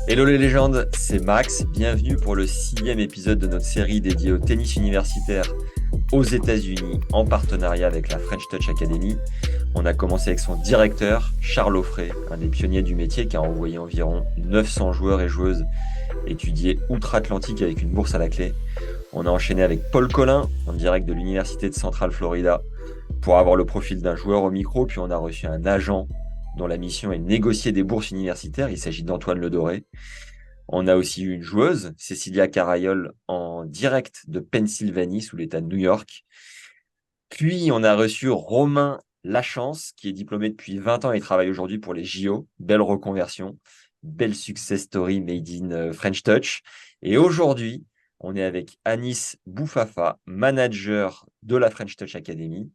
Hello les légendes, c'est Max. Bienvenue pour le sixième épisode de notre série dédiée au tennis universitaire aux États-Unis en partenariat avec la French Touch Academy. On a commencé avec son directeur, Charles Offray, un des pionniers du métier qui a envoyé environ 900 joueurs et joueuses étudier outre-Atlantique avec une bourse à la clé. On a enchaîné avec Paul Collin, en direct de l'Université de Central Florida, pour avoir le profil d'un joueur au micro. Puis on a reçu un agent dont la mission est de négocier des bourses universitaires. Il s'agit d'Antoine Ledoré. On a aussi eu une joueuse, Cecilia Carayol, en direct de Pennsylvanie, sous l'État de New York. Puis, on a reçu Romain Lachance, qui est diplômé depuis 20 ans et travaille aujourd'hui pour les JO. Belle reconversion, belle success story made in French Touch. Et aujourd'hui, on est avec Anis Boufafa, manager de la French Touch Academy.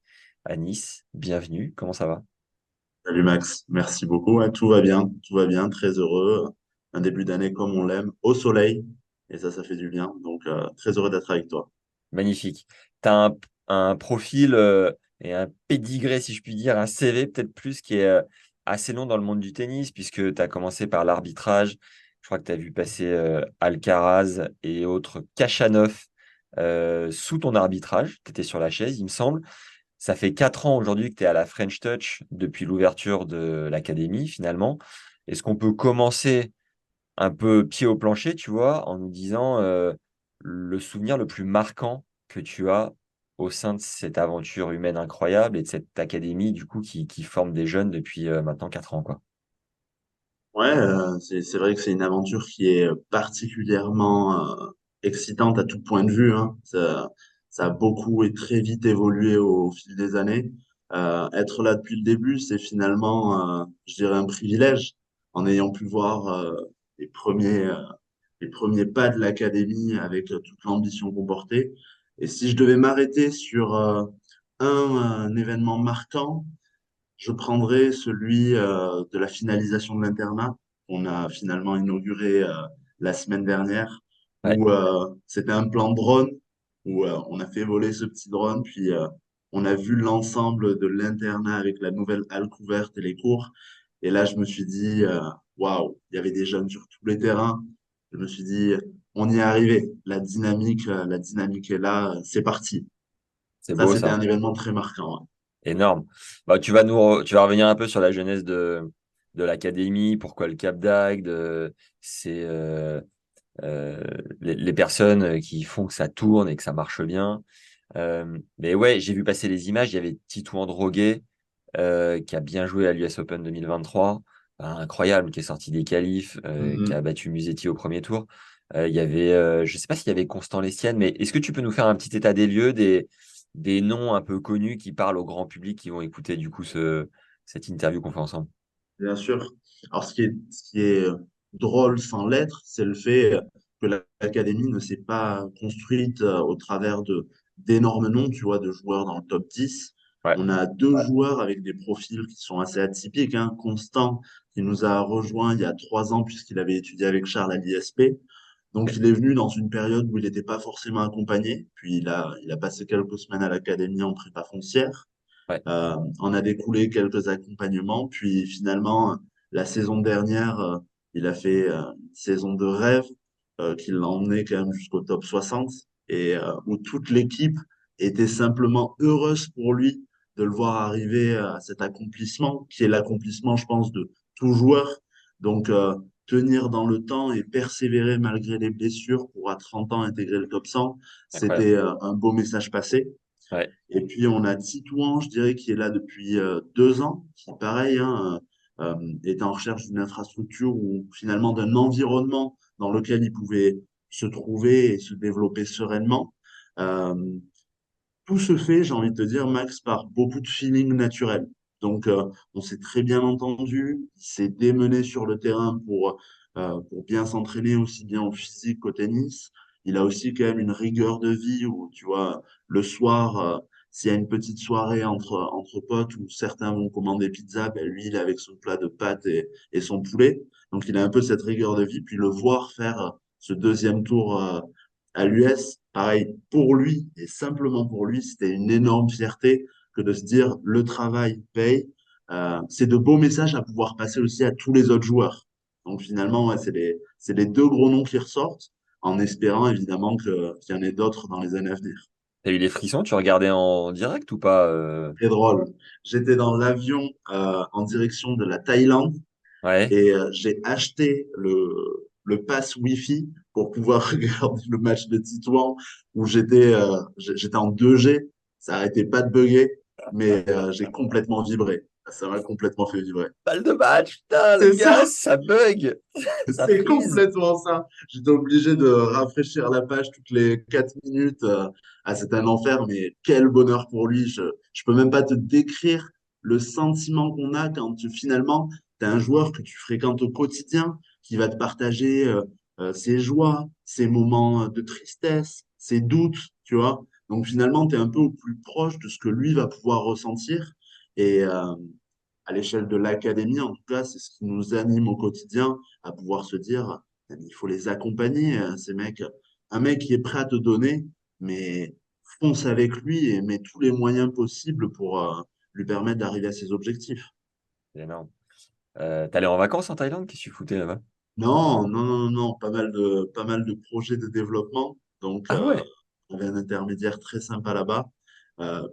Anis, bienvenue, comment ça va? Salut Max, merci beaucoup. Ouais, tout va bien, très heureux. Un début d'année comme on l'aime, au soleil, et ça fait du bien. Donc, très heureux d'être avec toi. Magnifique. Tu as un profil et un pédigré, si je puis dire, un CV peut-être plus qui est assez long dans le monde du tennis, puisque tu as commencé par l'arbitrage. Je crois que tu as vu passer Alcaraz et autres Kachanov sous ton arbitrage. Tu étais sur la chaise, il me semble. Ça fait 4 ans aujourd'hui que tu es à la French Touch depuis l'ouverture de l'académie, finalement. Est-ce qu'on peut commencer un peu pied au plancher, tu vois, en nous disant le souvenir le plus marquant que tu as au sein de cette aventure humaine incroyable et de cette académie, du coup, qui forme des jeunes depuis maintenant 4 ans, quoi. Ouais, c'est vrai que c'est une aventure qui est particulièrement excitante à tout point de vue, hein. Ça a beaucoup et très vite évolué au fil des années. Être là depuis le début, c'est finalement, je dirais, un privilège en ayant pu voir les premiers, euh, les premiers pas de l'académie avec toute l'ambition qu'on portait. Et si je devais m'arrêter sur un événement marquant, je prendrais celui de la finalisation de l'internat qu'on a finalement inauguré la semaine dernière, Ouais, où c'était un plan drone, où on a fait voler ce petit drone, puis on a vu l'ensemble de l'internat avec la nouvelle halle couverte et les cours. Et là, je me suis dit, waouh, il y avait des jeunes sur tous les terrains. Je me suis dit, on y est arrivé. La dynamique est là, c'est parti. c'est Ça, beau c'était ça, un événement très marquant, ouais. énorme. Bah, tu vas revenir un peu sur la jeunesse de l'académie, pourquoi le Cap d'Agde, c'est euh, les personnes qui font que ça tourne et que ça marche bien. Mais ouais, j'ai vu passer les images. Il y avait Titouan Droguet qui a bien joué à l'US Open 2023, incroyable, qui est sorti des qualifs, qui a Mhm. battu Musetti au premier tour. Il y avait, je ne sais pas s'il y avait Constant Lestienne, mais est-ce que tu peux nous faire un petit état des lieux des noms un peu connus qui parlent au grand public qui vont écouter du coup cette interview qu'on fait ensemble? Bien sûr. Alors, ce qui est drôle sans l'être, c'est le fait que l'académie ne s'est pas construite au travers de d'énormes noms, tu vois, de joueurs dans le top 10. Ouais, On a deux joueurs avec des profils qui sont assez atypiques, hein. Constant, qui nous a rejoint il y a 3 ans, puisqu'il avait étudié avec Charles à l'ISP. Donc, ok, il est venu dans une période où il n'était pas forcément accompagné. Puis, il a passé quelques semaines à l'académie en prépa foncière. ouais, On a découlé quelques accompagnements, puis finalement, la saison dernière, il a fait une saison de rêve qui l'a emmené quand même jusqu'au top 60 et où toute l'équipe était simplement heureuse pour lui de le voir arriver à cet accomplissement, qui est l'accomplissement, je pense, de tout joueur. Donc, tenir dans le temps et persévérer malgré les blessures pour à 30 ans intégrer le top 100, incroyable. c'était un beau message passé. Ouais, Et puis on a Titouan, je dirais, qui est là depuis 2 ans, qui pareil, hein, est en recherche d'une infrastructure ou finalement d'un environnement dans lequel il pouvait se trouver et se développer sereinement. Euh, Tout se fait, j'ai envie de te dire, Max, par beaucoup de feeling naturel. Donc on s'est très bien entendu, il s'est démené sur le terrain pour bien s'entraîner aussi bien au physique qu'au tennis. Il a aussi quand même une rigueur de vie où, tu vois, le soir, s'il y a une petite soirée entre potes où certains vont commander pizza, ben lui, il est avec son plat de pâtes et son poulet. Donc, il a un peu cette rigueur de vie. Puis le voir faire ce deuxième tour à l'US, pareil, pour lui et simplement pour lui, c'était une énorme fierté que de se dire le travail paye. C'est de beaux messages à pouvoir passer aussi à tous les autres joueurs. Donc finalement, ouais, c'est les deux gros noms qui ressortent, en espérant évidemment qu'il y en ait d'autres dans les années à venir. T'as eu les frissons? Tu regardais en direct ou pas Très drôle. J'étais dans l'avion en direction de la Thaïlande Ouais. et j'ai acheté le pass Wi-Fi pour pouvoir regarder le match de Titouan où j'étais en 2G. Ça arrêtait pas de bugger, mais j'ai complètement vibré. Ça m'a complètement fait vibrer. Balle de match, putain, le C'est gars, ça, ça bug, ça c'est freeze. complètement ça. J'étais obligé de rafraîchir la page toutes les 4 minutes. Ah, c'était un enfer, mais quel bonheur pour lui. Je peux même pas te décrire le sentiment qu'on a quand finalement, tu as un joueur que tu fréquentes au quotidien qui va te partager ses joies, ses moments de tristesse, ses doutes, tu vois. Donc finalement, tu es un peu au plus proche de ce que lui va pouvoir ressentir. Et, à l'échelle de l'académie, en tout cas, c'est ce qui nous anime au quotidien, à pouvoir se dire, il faut les accompagner, ces mecs. Un mec qui est prêt à te donner, mais fonce avec lui et met tous les moyens possibles pour lui permettre d'arriver à ses objectifs. C'est énorme. T'allais en vacances en Thaïlande? Qu'est-ce que tu foutais là-bas? Non, non, non, non, non, pas mal de projets de développement. Donc, Ah ouais. on avait un intermédiaire très sympa là-bas.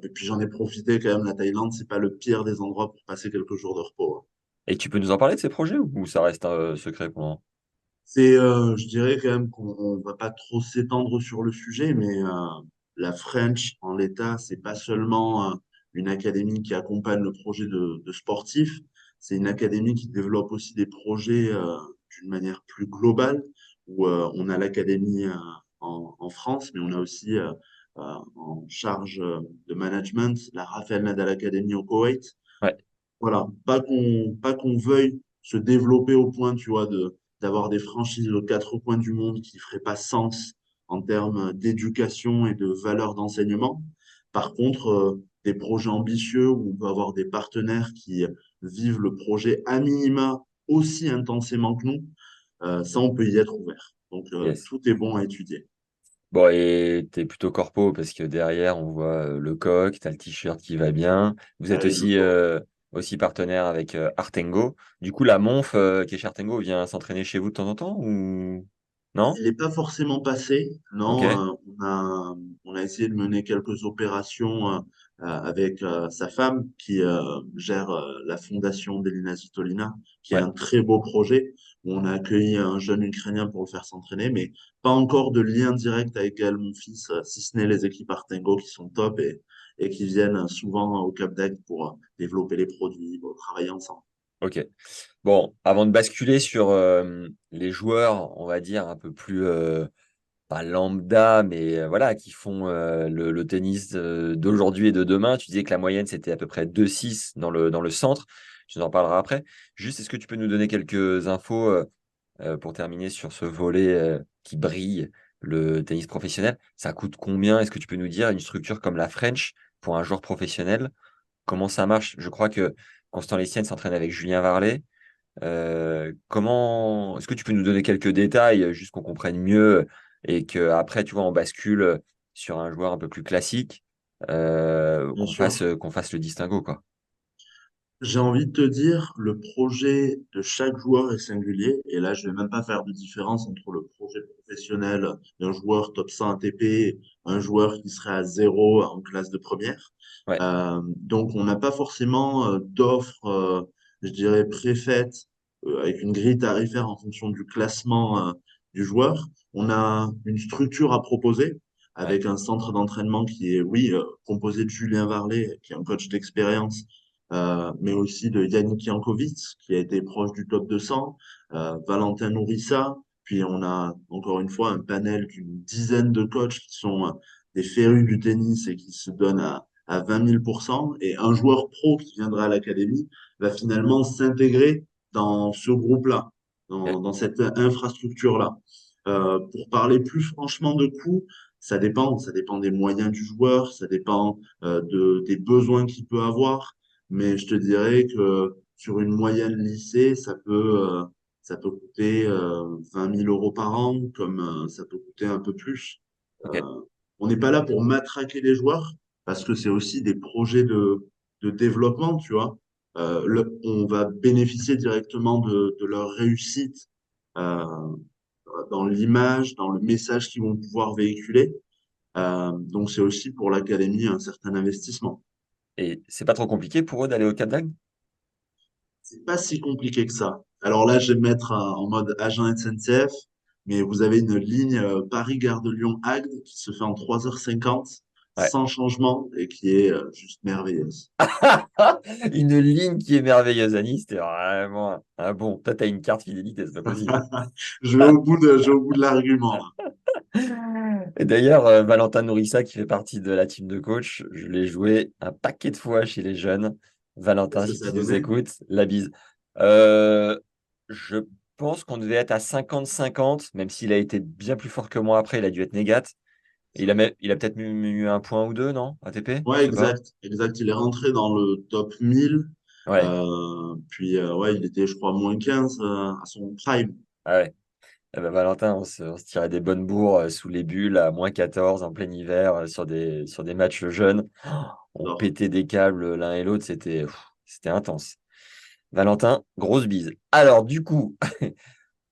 Et puis, j'en ai profité quand même. La Thaïlande, c'est pas le pire des endroits pour passer quelques jours de repos, hein. Et tu peux nous en parler de ces projets ou ça reste secret pour l'instant? Je dirais quand même qu'on on va pas trop s'étendre sur le sujet, mais la French, en l'état, c'est pas seulement une académie qui accompagne le projet de sportif, c'est une académie qui développe aussi des projets d'une manière plus globale, où on a l'académie en France, mais on a aussi en charge de management la Rafael Nadal Academy au Koweït. Ouais. Voilà, pas qu'on veuille se développer au point, tu vois, d'avoir des franchises aux quatre coins du monde qui feraient pas sens en termes d'éducation et de valeur d'enseignement. Par contre, des projets ambitieux où on peut avoir des partenaires qui vivent le projet à minima aussi intensément que nous, ça, on peut y être ouvert. Donc, Yes. tout est bon à étudier. Bon, et t'es plutôt corpo parce que derrière, on voit le coq, t'as le t-shirt qui va bien. Vous êtes Allez, le aussi, corps. aussi partenaire avec Artengo. Du coup, la Monf qui est chez Artengo vient s'entraîner chez vous de temps en temps ou non? Il n'est pas forcément passé, non. Ok. On a essayé de mener quelques opérations avec sa femme qui gère la fondation d'Elina Svitolina, qui est Ouais. un très beau projet où on a accueilli un jeune Ukrainien pour le faire s'entraîner, mais pas encore de lien direct avec Gaël, mon fils, si ce n'est les équipes Artengo qui sont top et qui viennent souvent au Cap d'Agde pour développer les produits, pour travailler ensemble. Ok. Bon, avant de basculer sur les joueurs, on va dire un peu plus pas lambda, mais voilà, qui font le tennis d'aujourd'hui et de demain. Tu disais que la moyenne, c'était à peu près 2,6 dans le centre. Tu nous en parleras après. Juste, est-ce que tu peux nous donner quelques infos pour terminer sur ce volet qui brille, le tennis professionnel? Ça coûte combien? Est-ce que tu peux nous dire une structure comme la French pour un joueur professionnel? Comment ça marche? Je crois que Constant Lestienne s'entraîne avec Julien Varlet. Comment est-ce que tu peux nous donner quelques détails, juste qu'on comprenne mieux et qu'après, tu vois, on bascule sur un joueur un peu plus classique, Bien sûr. qu'on fasse le distinguo, quoi. J'ai envie de te dire, le projet de chaque joueur est singulier. Et là, je vais même pas faire de différence entre le projet professionnel d'un joueur top 100 ATP, un joueur qui serait à zéro en classe de première. Ouais, Donc, on n'a pas forcément d'offres, je dirais, préfaites avec une grille tarifaire en fonction du classement du joueur. On a une structure à proposer ouais, avec un centre d'entraînement qui est, oui, composé de Julien Varlet, qui est un coach d'expérience mais aussi de Yannick Jankovic, qui a été proche du top 200, Valentin Nourissa, puis on a encore une fois un panel d'une dizaine de coachs qui sont des férus du tennis et qui se donnent à 20 000%, et un joueur pro qui viendra à l'académie va finalement s'intégrer dans ce groupe-là, ok, dans cette infrastructure-là. Pour parler plus franchement de coûts, ça dépend des moyens du joueur, ça dépend des besoins qu'il peut avoir. Mais je te dirais que sur une moyenne lycée, ça peut coûter 20 000 euros par an, comme ça peut coûter un peu plus. ok. Euh, on n'est pas là pour matraquer les joueurs, parce que c'est aussi des projets de développement, tu vois. on va bénéficier directement de leur réussite euh, dans l'image, dans le message qu'ils vont pouvoir véhiculer. Donc c'est aussi pour l'académie un certain investissement. Et c'est pas trop compliqué pour eux d'aller au Cap d'Agde? C'est pas si compliqué que ça. Alors là, je vais me mettre en mode agent SNCF, mais vous avez une ligne Paris-Gare de Lyon-Agde qui se fait en 3h50 Ouais. sans changement et qui est juste merveilleuse. Une ligne qui est merveilleuse, Annie. C'était vraiment un bon. Toi, t'as une carte fidélité, c'est pas possible. Je vais au bout de l'argument, là. Et d'ailleurs, Valentin Nourissa, qui fait partie de la team de coach, je l'ai joué un paquet de fois chez les jeunes. Valentin, Qu'est-ce que si ça a tu nous donné? écoutes, la bise. Euh, je pense qu'on devait être à 50-50, même s'il a été bien plus fort que moi après, il a dû être négat. Et il a peut-être eu un point ou deux, non? ATP? Je Ouais, sais pas. exact, exact. Il est rentré dans le top 1000. Ouais. Puis, ouais, il était, je crois, -15 à son prime. Ah ouais. Eh ben, Valentin, on se tirait des bonnes bourres sous les bulles à -14 en plein hiver sur des matchs jeunes. On Alors, pétait des câbles l'un et l'autre, c'était intense. Valentin, grosse bise. Alors, du coup,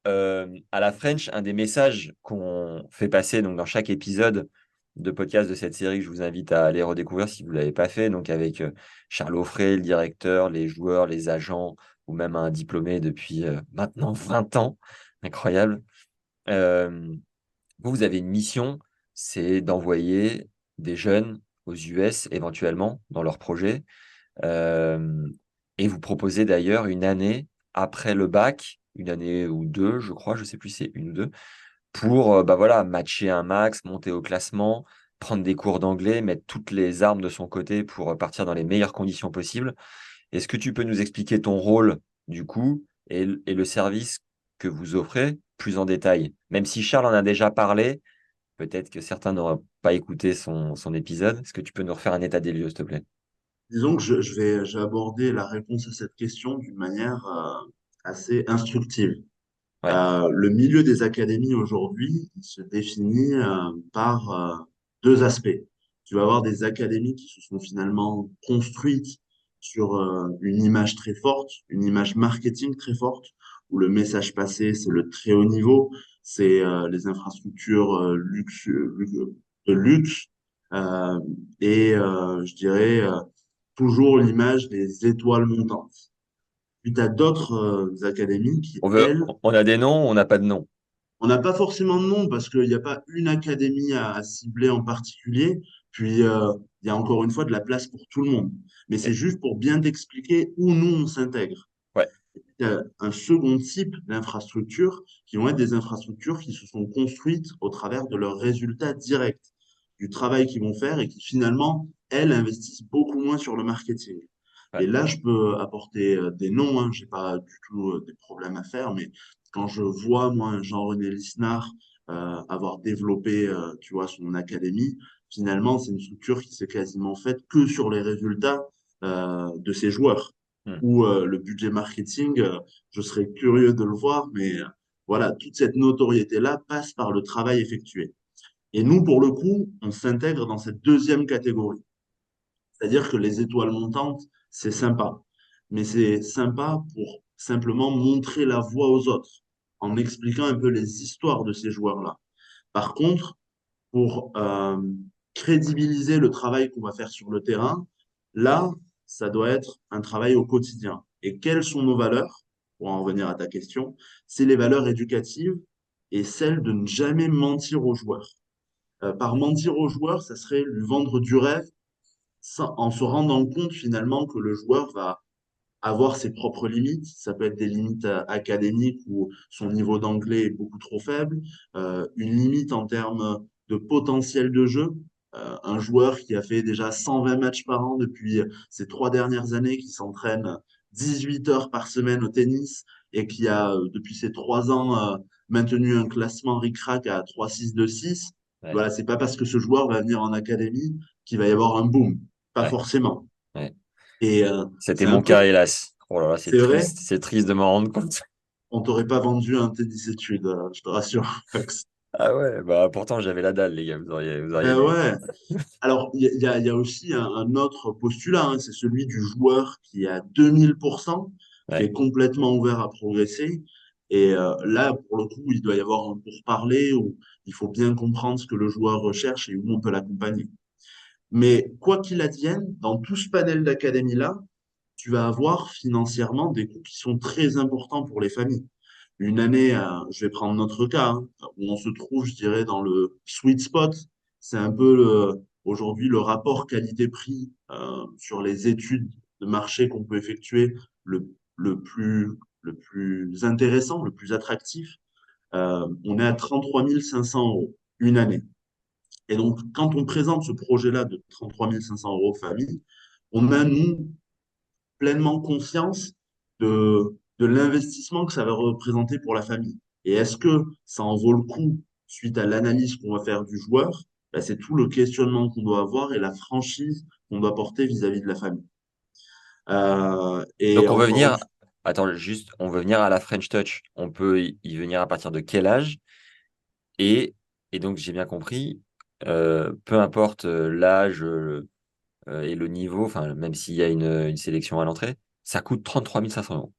à la French, un des messages qu'on fait passer donc, dans chaque épisode de podcast de cette série, que je vous invite à aller redécouvrir si vous ne l'avez pas fait, donc avec Charles Offray, le directeur, les joueurs, les agents, ou même un diplômé depuis maintenant 20 ans. Incroyable. Euh, vous avez une mission, c'est d'envoyer des jeunes aux US éventuellement dans leur projet. Euh, et vous proposez d'ailleurs une année après le bac, une année ou deux, je crois, je ne sais plus si c'est une ou deux, pour bah voilà, matcher un max, monter au classement, prendre des cours d'anglais, mettre toutes les armes de son côté pour partir dans les meilleures conditions possibles. Est-ce que tu peux nous expliquer ton rôle du coup et le service que vous offrez plus en détail? Même si Charles en a déjà parlé, peut-être que certains n'auraient pas écouté son épisode. Est-ce que tu peux nous refaire un état des lieux, s'il te plaît? disons que je vais aborder la réponse à cette question d'une manière assez instructive. Ouais. Le milieu des académies aujourd'hui, il se définit par deux aspects. Tu vas avoir des académies qui se sont finalement construites sur une image très forte, une image marketing très forte, où le message passé, c'est le très haut niveau, c'est les infrastructures de luxe, euh, et je dirais toujours l'image des étoiles montantes. Puis tu as d'autres académies qui, elles, On a des noms, on n'a pas de nom. on n'a pas forcément de nom parce qu'il n'y a pas une académie à cibler en particulier. Puis, il y a encore une fois de la place pour tout le monde. Mais c'est Et- juste pour bien t'expliquer où nous, on s'intègre. ouais. Il y a un second type d'infrastructures qui vont être des infrastructures qui se sont construites au travers de leurs résultats directs, du travail qu'ils vont faire et qui finalement, elles, investissent beaucoup moins sur le marketing. Ouais. Et là, je peux apporter des noms, hein, j'ai pas du tout des problèmes à faire, mais quand je vois, moi, un Jean-René Lisnard avoir développé, tu vois, son académie, finalement, c'est une structure qui s'est quasiment faite que sur les résultats de ses joueurs Hmm. ou le budget marketing, je serais curieux de le voir, mais voilà, toute cette notoriété-là passe par le travail effectué. Et nous, pour le coup, on s'intègre dans cette deuxième catégorie. C'est-à-dire que les étoiles montantes, c'est sympa, mais c'est sympa pour simplement montrer la voie aux autres, en expliquant un peu les histoires de ces joueurs-là. Par contre, pour crédibiliser le travail qu'on va faire sur le terrain, là, ça doit être un travail au quotidien. Et quelles sont nos valeurs? Pour en revenir à ta question, c'est les valeurs éducatives et celle de ne jamais mentir aux joueurs. Par mentir aux joueurs, ça serait lui vendre du rêve en se rendant compte finalement que le joueur va avoir ses propres limites. Ça peut être des limites académiques où son niveau d'anglais est beaucoup trop faible, une limite en termes de potentiel de jeu. Un joueur qui a fait déjà 120 matchs par an depuis ces 3 dernières années, qui s'entraîne 18 heures par semaine au tennis et qui a, depuis ces 3 ans, maintenu un classement ric-rac à 3-6-2-6. Ouais. Voilà, c'est pas parce que ce joueur va venir en académie qu'il va y avoir un boom. Pas Ouais. forcément. Ouais. Et C'était c'est un mon peu, cas, hélas. Oh là là, c'est c'est vrai, triste. C'est triste de m'en rendre compte. on t'aurait pas vendu un tennis études, je te rassure, Max. Ah ouais, bah pourtant j'avais la dalle, les gars, vous auriez Ben dû. ouais. Alors, il y a aussi un autre postulat, hein, c'est celui du joueur qui est à 2000%, qui Ouais. est complètement ouvert à progresser. Et là, pour le coup, il doit y avoir un pourparler où il faut bien comprendre ce que le joueur recherche et où on peut l'accompagner. Mais quoi qu'il advienne, dans tout ce panel d'académies-là, tu vas avoir financièrement des coûts qui sont très importants pour les familles. Une année, je vais prendre notre cas, hein, où on se trouve, je dirais, dans le sweet spot. C'est un peu aujourd'hui le rapport qualité-prix sur les études de marché qu'on peut effectuer le plus intéressant, le plus attractif. On est à 33 500 euros une année. Et donc, quand on présente ce projet-là de 33 500 euros famille, on a, nous, pleinement conscience de l'investissement que ça va représenter pour la famille. Et est-ce que ça en vaut le coup suite à l'analyse qu'on va faire du joueur? Ben, c'est tout le questionnement qu'on doit avoir et la franchise qu'on doit porter vis-à-vis de la famille. Et Donc on veut encore une venir, fois, attends, juste, on veut venir à la French Touch. On peut y venir à partir de quel âge? Et, et donc j'ai bien compris, peu importe l'âge et le niveau, enfin même s'il y a une sélection à l'entrée, ça coûte 33 500 euros.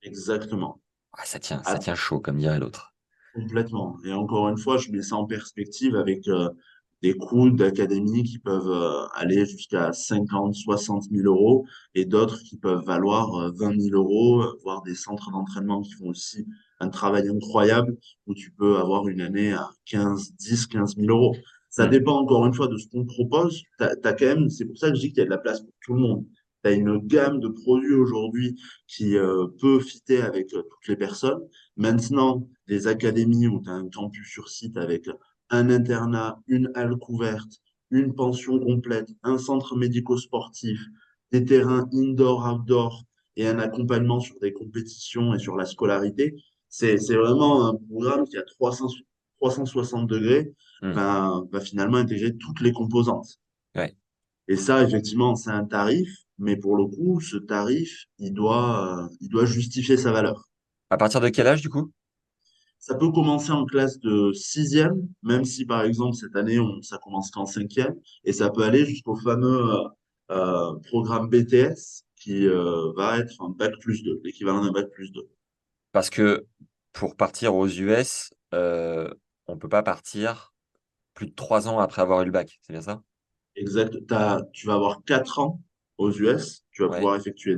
exactement. Ah, ça tient chaud, comme dirait l'autre. Complètement. Et encore une fois, je mets ça en perspective avec des coûts d'académie qui peuvent aller jusqu'à 50, 60 000 euros et d'autres qui peuvent valoir 20 000 euros, voire des centres d'entraînement qui font aussi un travail incroyable où tu peux avoir une année à 15, 10, 15 000 euros. Ça Hmm. dépend encore une fois de ce qu'on te propose. T'as quand même, c'est pour ça que je dis qu'il y a de la place pour tout le monde. Tu as une gamme de produits aujourd'hui qui peut fitter avec toutes les personnes. Maintenant, des académies où tu as un campus sur site avec un internat, une halle couverte, une pension complète, un centre médico-sportif, des terrains indoor-outdoor et un accompagnement sur des compétitions et sur la scolarité, c'est vraiment un programme qui a 360 degrés, Hmm. va finalement intégrer toutes les composantes. Ouais. Et ça, effectivement, c'est un tarif, mais pour le coup, ce tarif, il doit justifier sa valeur. À partir de quel âge, du coup? Ça peut commencer en classe de sixième, même si par exemple cette année ça commence qu'en cinquième, et ça peut aller jusqu'au fameux programme BTS qui va être un bac plus 2, l'équivalent d'un bac plus 2. Parce que pour partir aux US, on peut pas partir plus de 3 ans après avoir eu le bac, c'est bien ça? Exact. Tu vas avoir 4 ans aux US, tu vas Ouais. pouvoir effectuer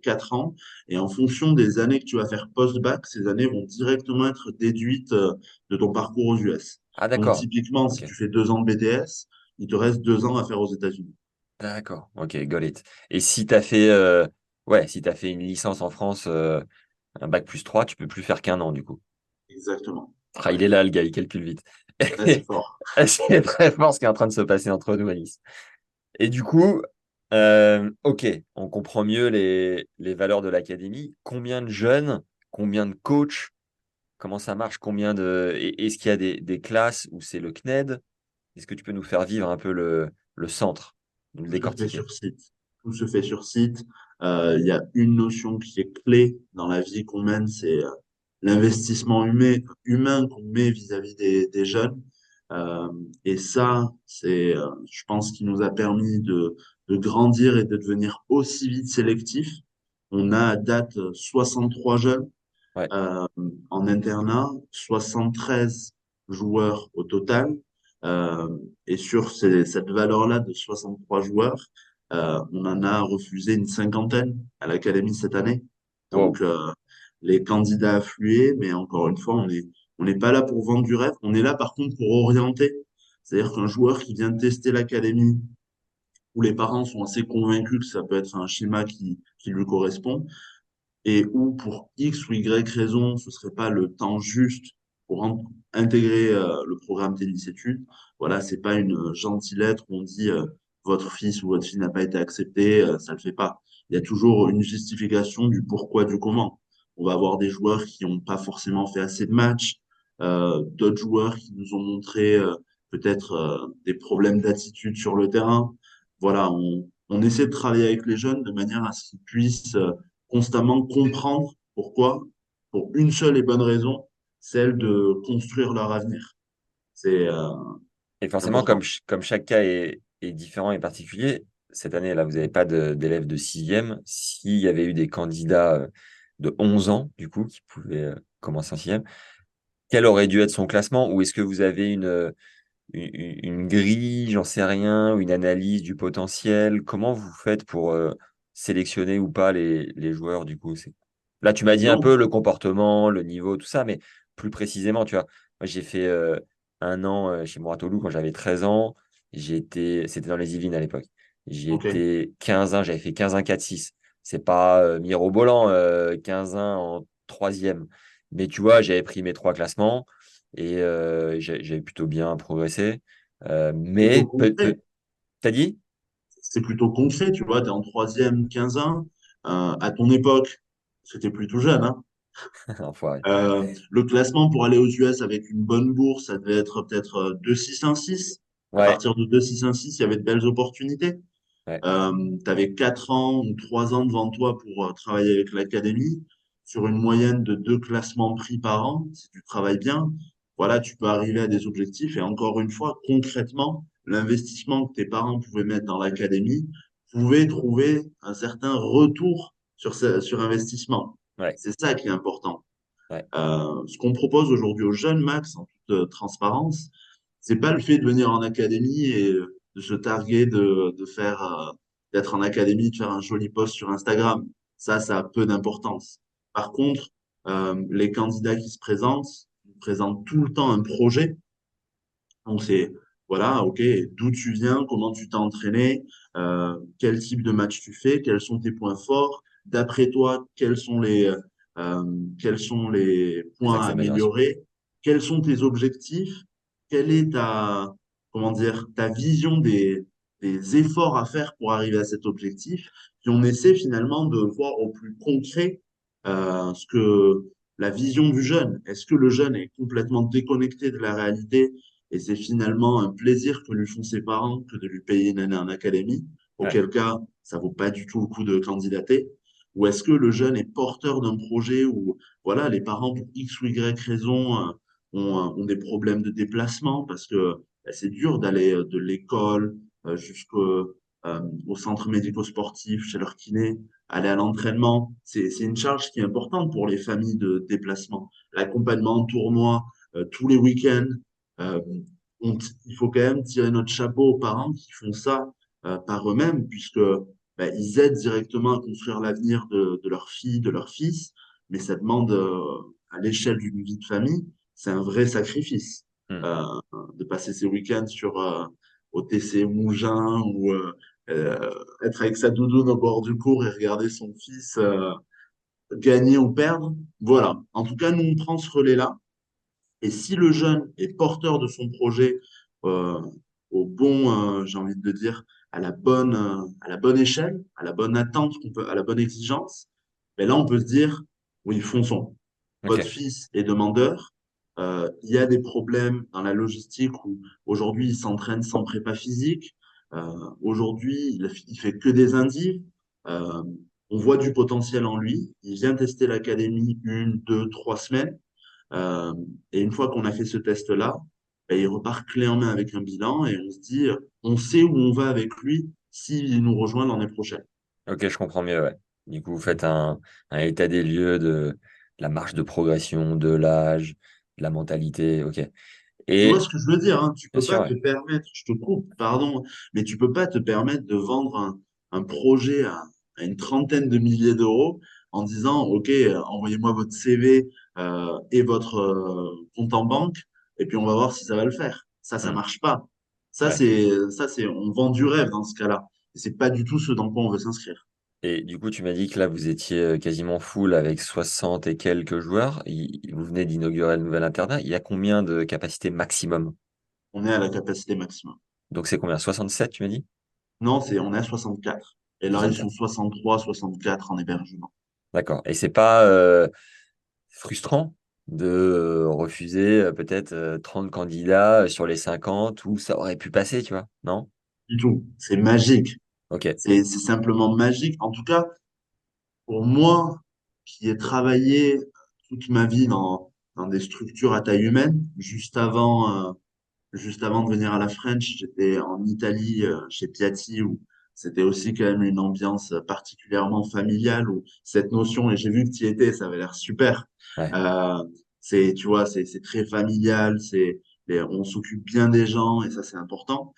4 ans, et en fonction des années que tu vas faire post-bac, ces années vont directement être déduites de ton parcours aux US. Ah Donc d'accord. typiquement, si Ok. tu fais 2 ans de BTS, il te reste 2 ans à faire aux États-Unis. D'accord. Ok, got it. Et si tu as fait ouais, si tu fait une licence en France, un bac plus 3, tu peux plus faire qu'un an du coup. Exactement. Ah, il Ouais. est là, le gars, il calcule vite. Là, c'est fort. C'est très fort ce qui est en train de se passer entre nous, Alice. Et du coup, ok, on comprend mieux les valeurs de l'académie. Combien de jeunes, combien de coachs, comment ça marche, est-ce qu'il y a des classes où c'est le CNED? Est-ce que tu peux nous faire vivre un peu le centre, nous le Tout se fait décortiquer? sur site. Tout se fait sur site. Il y a une notion qui est clé dans la vie qu'on mène, c'est l'investissement humain qu'on met vis-à-vis des jeunes. Euh, et ça, je pense, qui nous a permis de grandir et de devenir aussi vite sélectif. On a à date 63 jeunes Ouais. euh, en internat, 73 joueurs au total. Euh, et sur cette valeur-là de 63 joueurs, on en a refusé une cinquantaine à l'académie cette année. Wow. Donc, les candidats afflués, mais encore une fois, on n'est pas là pour vendre du rêve, on est là par contre pour orienter. C'est-à-dire qu'un joueur qui vient tester l'académie, où les parents sont assez convaincus que ça peut être un schéma qui lui correspond, et où pour X ou Y raison, ce serait pas le temps juste pour intégrer le programme tennis études. Voilà, c'est pas une gentille lettre où on dit votre fils ou votre fille n'a pas été accepté, ça le fait pas. Il y a toujours une justification du pourquoi, du comment. On va avoir des joueurs qui n'ont pas forcément fait assez de matchs, d'autres joueurs qui nous ont montré peut-être des problèmes d'attitude sur le terrain. Voilà, on essaie de travailler avec les jeunes de manière à ce qu'ils puissent constamment comprendre pourquoi, pour une seule et bonne raison, celle de construire leur avenir. C'est Et forcément, important. comme chaque cas est différent et particulier, cette année, là, vous n'avez pas d'élèves de sixième. S'il y avait eu des candidats de 11 ans, du coup, qui pouvaient commencer en sixième, quel aurait dû être son classement? Ou est-ce que vous avez une grille, j'en sais rien, ou une analyse du potentiel? Comment vous faites pour sélectionner ou pas les joueurs, du coup? Là, tu m'as dit un Non, peu le comportement, le niveau, tout ça, mais plus précisément, tu vois, moi, j'ai fait un an chez Mouratoglou quand j'avais 13 ans. C'était dans les Yvelines à l'époque. J'y ok. étais 15 ans, j'avais fait 15-1, 4-6. C'est pas mirobolant, 15-1 en troisième. Mais tu vois, j'avais pris mes trois classements et j'avais plutôt bien progressé. Plutôt Mais concret. t'as dit? C'est plutôt concret, tu vois, tu es en troisième, 15 ans. À ton époque, c'était plutôt jeune, hein. Enfoiré. Le classement pour aller aux US avec une bonne bourse, ça devait être peut-être 2-6-1-6. À Ouais, partir de 2-6-1-6, il y avait de belles opportunités. ouais, Tu avais 4 ans ou 3 ans devant toi pour travailler avec l'académie. Sur une moyenne de 2 classements pris par an, si tu travailles bien, voilà, tu peux arriver à des objectifs. Et encore une fois, concrètement, l'investissement que tes parents pouvaient mettre dans l'académie pouvait trouver un certain retour sur investissement. ouais, C'est ça qui est important. ouais, Ce qu'on propose aujourd'hui aux jeunes, Max, en toute transparence, c'est pas le fait de venir en académie et de se targuer de faire, d'être en académie, de faire un joli post sur Instagram. Ça a peu d'importance. Par contre, les candidats qui se présentent, ils présentent tout le temps un projet. Donc c'est, voilà, ok, d'où tu viens, comment tu t'es entraîné, quel type de match tu fais, quels sont tes points forts. D'après toi, quels sont les les points axes à d'amélioration. améliorer, quels sont tes objectifs, quelle est comment dire, ta vision des efforts à faire pour arriver à cet objectif. Puis on essaie finalement de voir au plus concret ce que la vision du jeune. Est-ce que le jeune est complètement déconnecté de la réalité et c'est finalement un plaisir que lui font ses parents que de lui payer une année en académie, Ouais, auquel cas, ça vaut pas du tout le coup de candidater. Ou est-ce que le jeune est porteur d'un projet où, voilà, les parents, pour X ou Y raison, ont des problèmes de déplacement parce que c'est dur d'aller de l'école au centre médico-sportif, chez leur kiné, aller à l'entraînement. C'est une charge qui est importante pour les familles de déplacement. L'accompagnement en tournoi, tous les week-ends, euh, il faut quand même tirer notre chapeau aux parents qui font ça par eux-mêmes, puisque ils aident directement à construire l'avenir de leur fille, de leur fils, mais ça demande, à l'échelle d'une vie de famille, c'est un vrai sacrifice hmm, euh, de passer ses week-ends au TC Mougins ou être avec sa doudoune au bord du cours et regarder son fils gagner ou perdre. Voilà. En tout cas, nous, on prend ce relais-là. Et si le jeune est porteur de son projet euh, j'ai envie de dire, à la bonne échelle, à la bonne attente, à la bonne exigence, ben là, on peut se dire, oui, fonçons. Votre ok. fils est demandeur. Il y a des problèmes dans la logistique où aujourd'hui, il s'entraîne sans prépa physique. Aujourd'hui, il fait que des indives. Euh, on voit du potentiel en lui. Il vient tester l'académie 1, 2, 3 semaines. Euh, et une fois qu'on a fait ce test-là, ben, il repart clé en main avec un bilan et on se dit, on sait où on va avec lui s'il nous rejoint l'année prochaine. Ok, je comprends mieux, ouais. Du coup, vous faites un état des lieux de la marge de progression, de l'âge, de la mentalité, ok. Tu vois Et, ce que je veux dire, hein? Tu bien peux sûr, pas ouais. te permettre, je te coupe, pardon, mais tu peux pas te permettre de vendre un projet à une trentaine de milliers d'euros en disant, OK, envoyez-moi votre CV et votre compte en banque, et puis on va voir si ça va le faire. Ça Hmm, marche pas. ouais. On vend du rêve dans ce cas-là. Et c'est pas du tout ce dans quoi on veut s'inscrire. Et du coup, tu m'as dit que là, vous étiez quasiment full avec 60 et quelques joueurs. Vous venez d'inaugurer le nouvel internat. Il y a combien de capacité maximum? On est à la capacité maximum. Donc, c'est combien? 67, tu m'as dit? Non, on est à 64. Et là, ils sont 64. 63, 64 en hébergement. D'accord. Et c'est pas frustrant de refuser peut-être 30 candidats sur les 50 où ça aurait pu passer, tu vois? Non? Du tout. C'est magique. Ok. C'est simplement magique. En tout cas, pour moi, qui ai travaillé toute ma vie dans des structures à taille humaine, juste avant, juste avant de venir à la French, j'étais en Italie, chez Piatti, où c'était aussi quand même une ambiance particulièrement familiale, où cette notion, et j'ai vu que tu y étais, ça avait l'air super. Ouais, Euh, tu vois, c'est très familial, on s'occupe bien des gens, et ça, c'est important.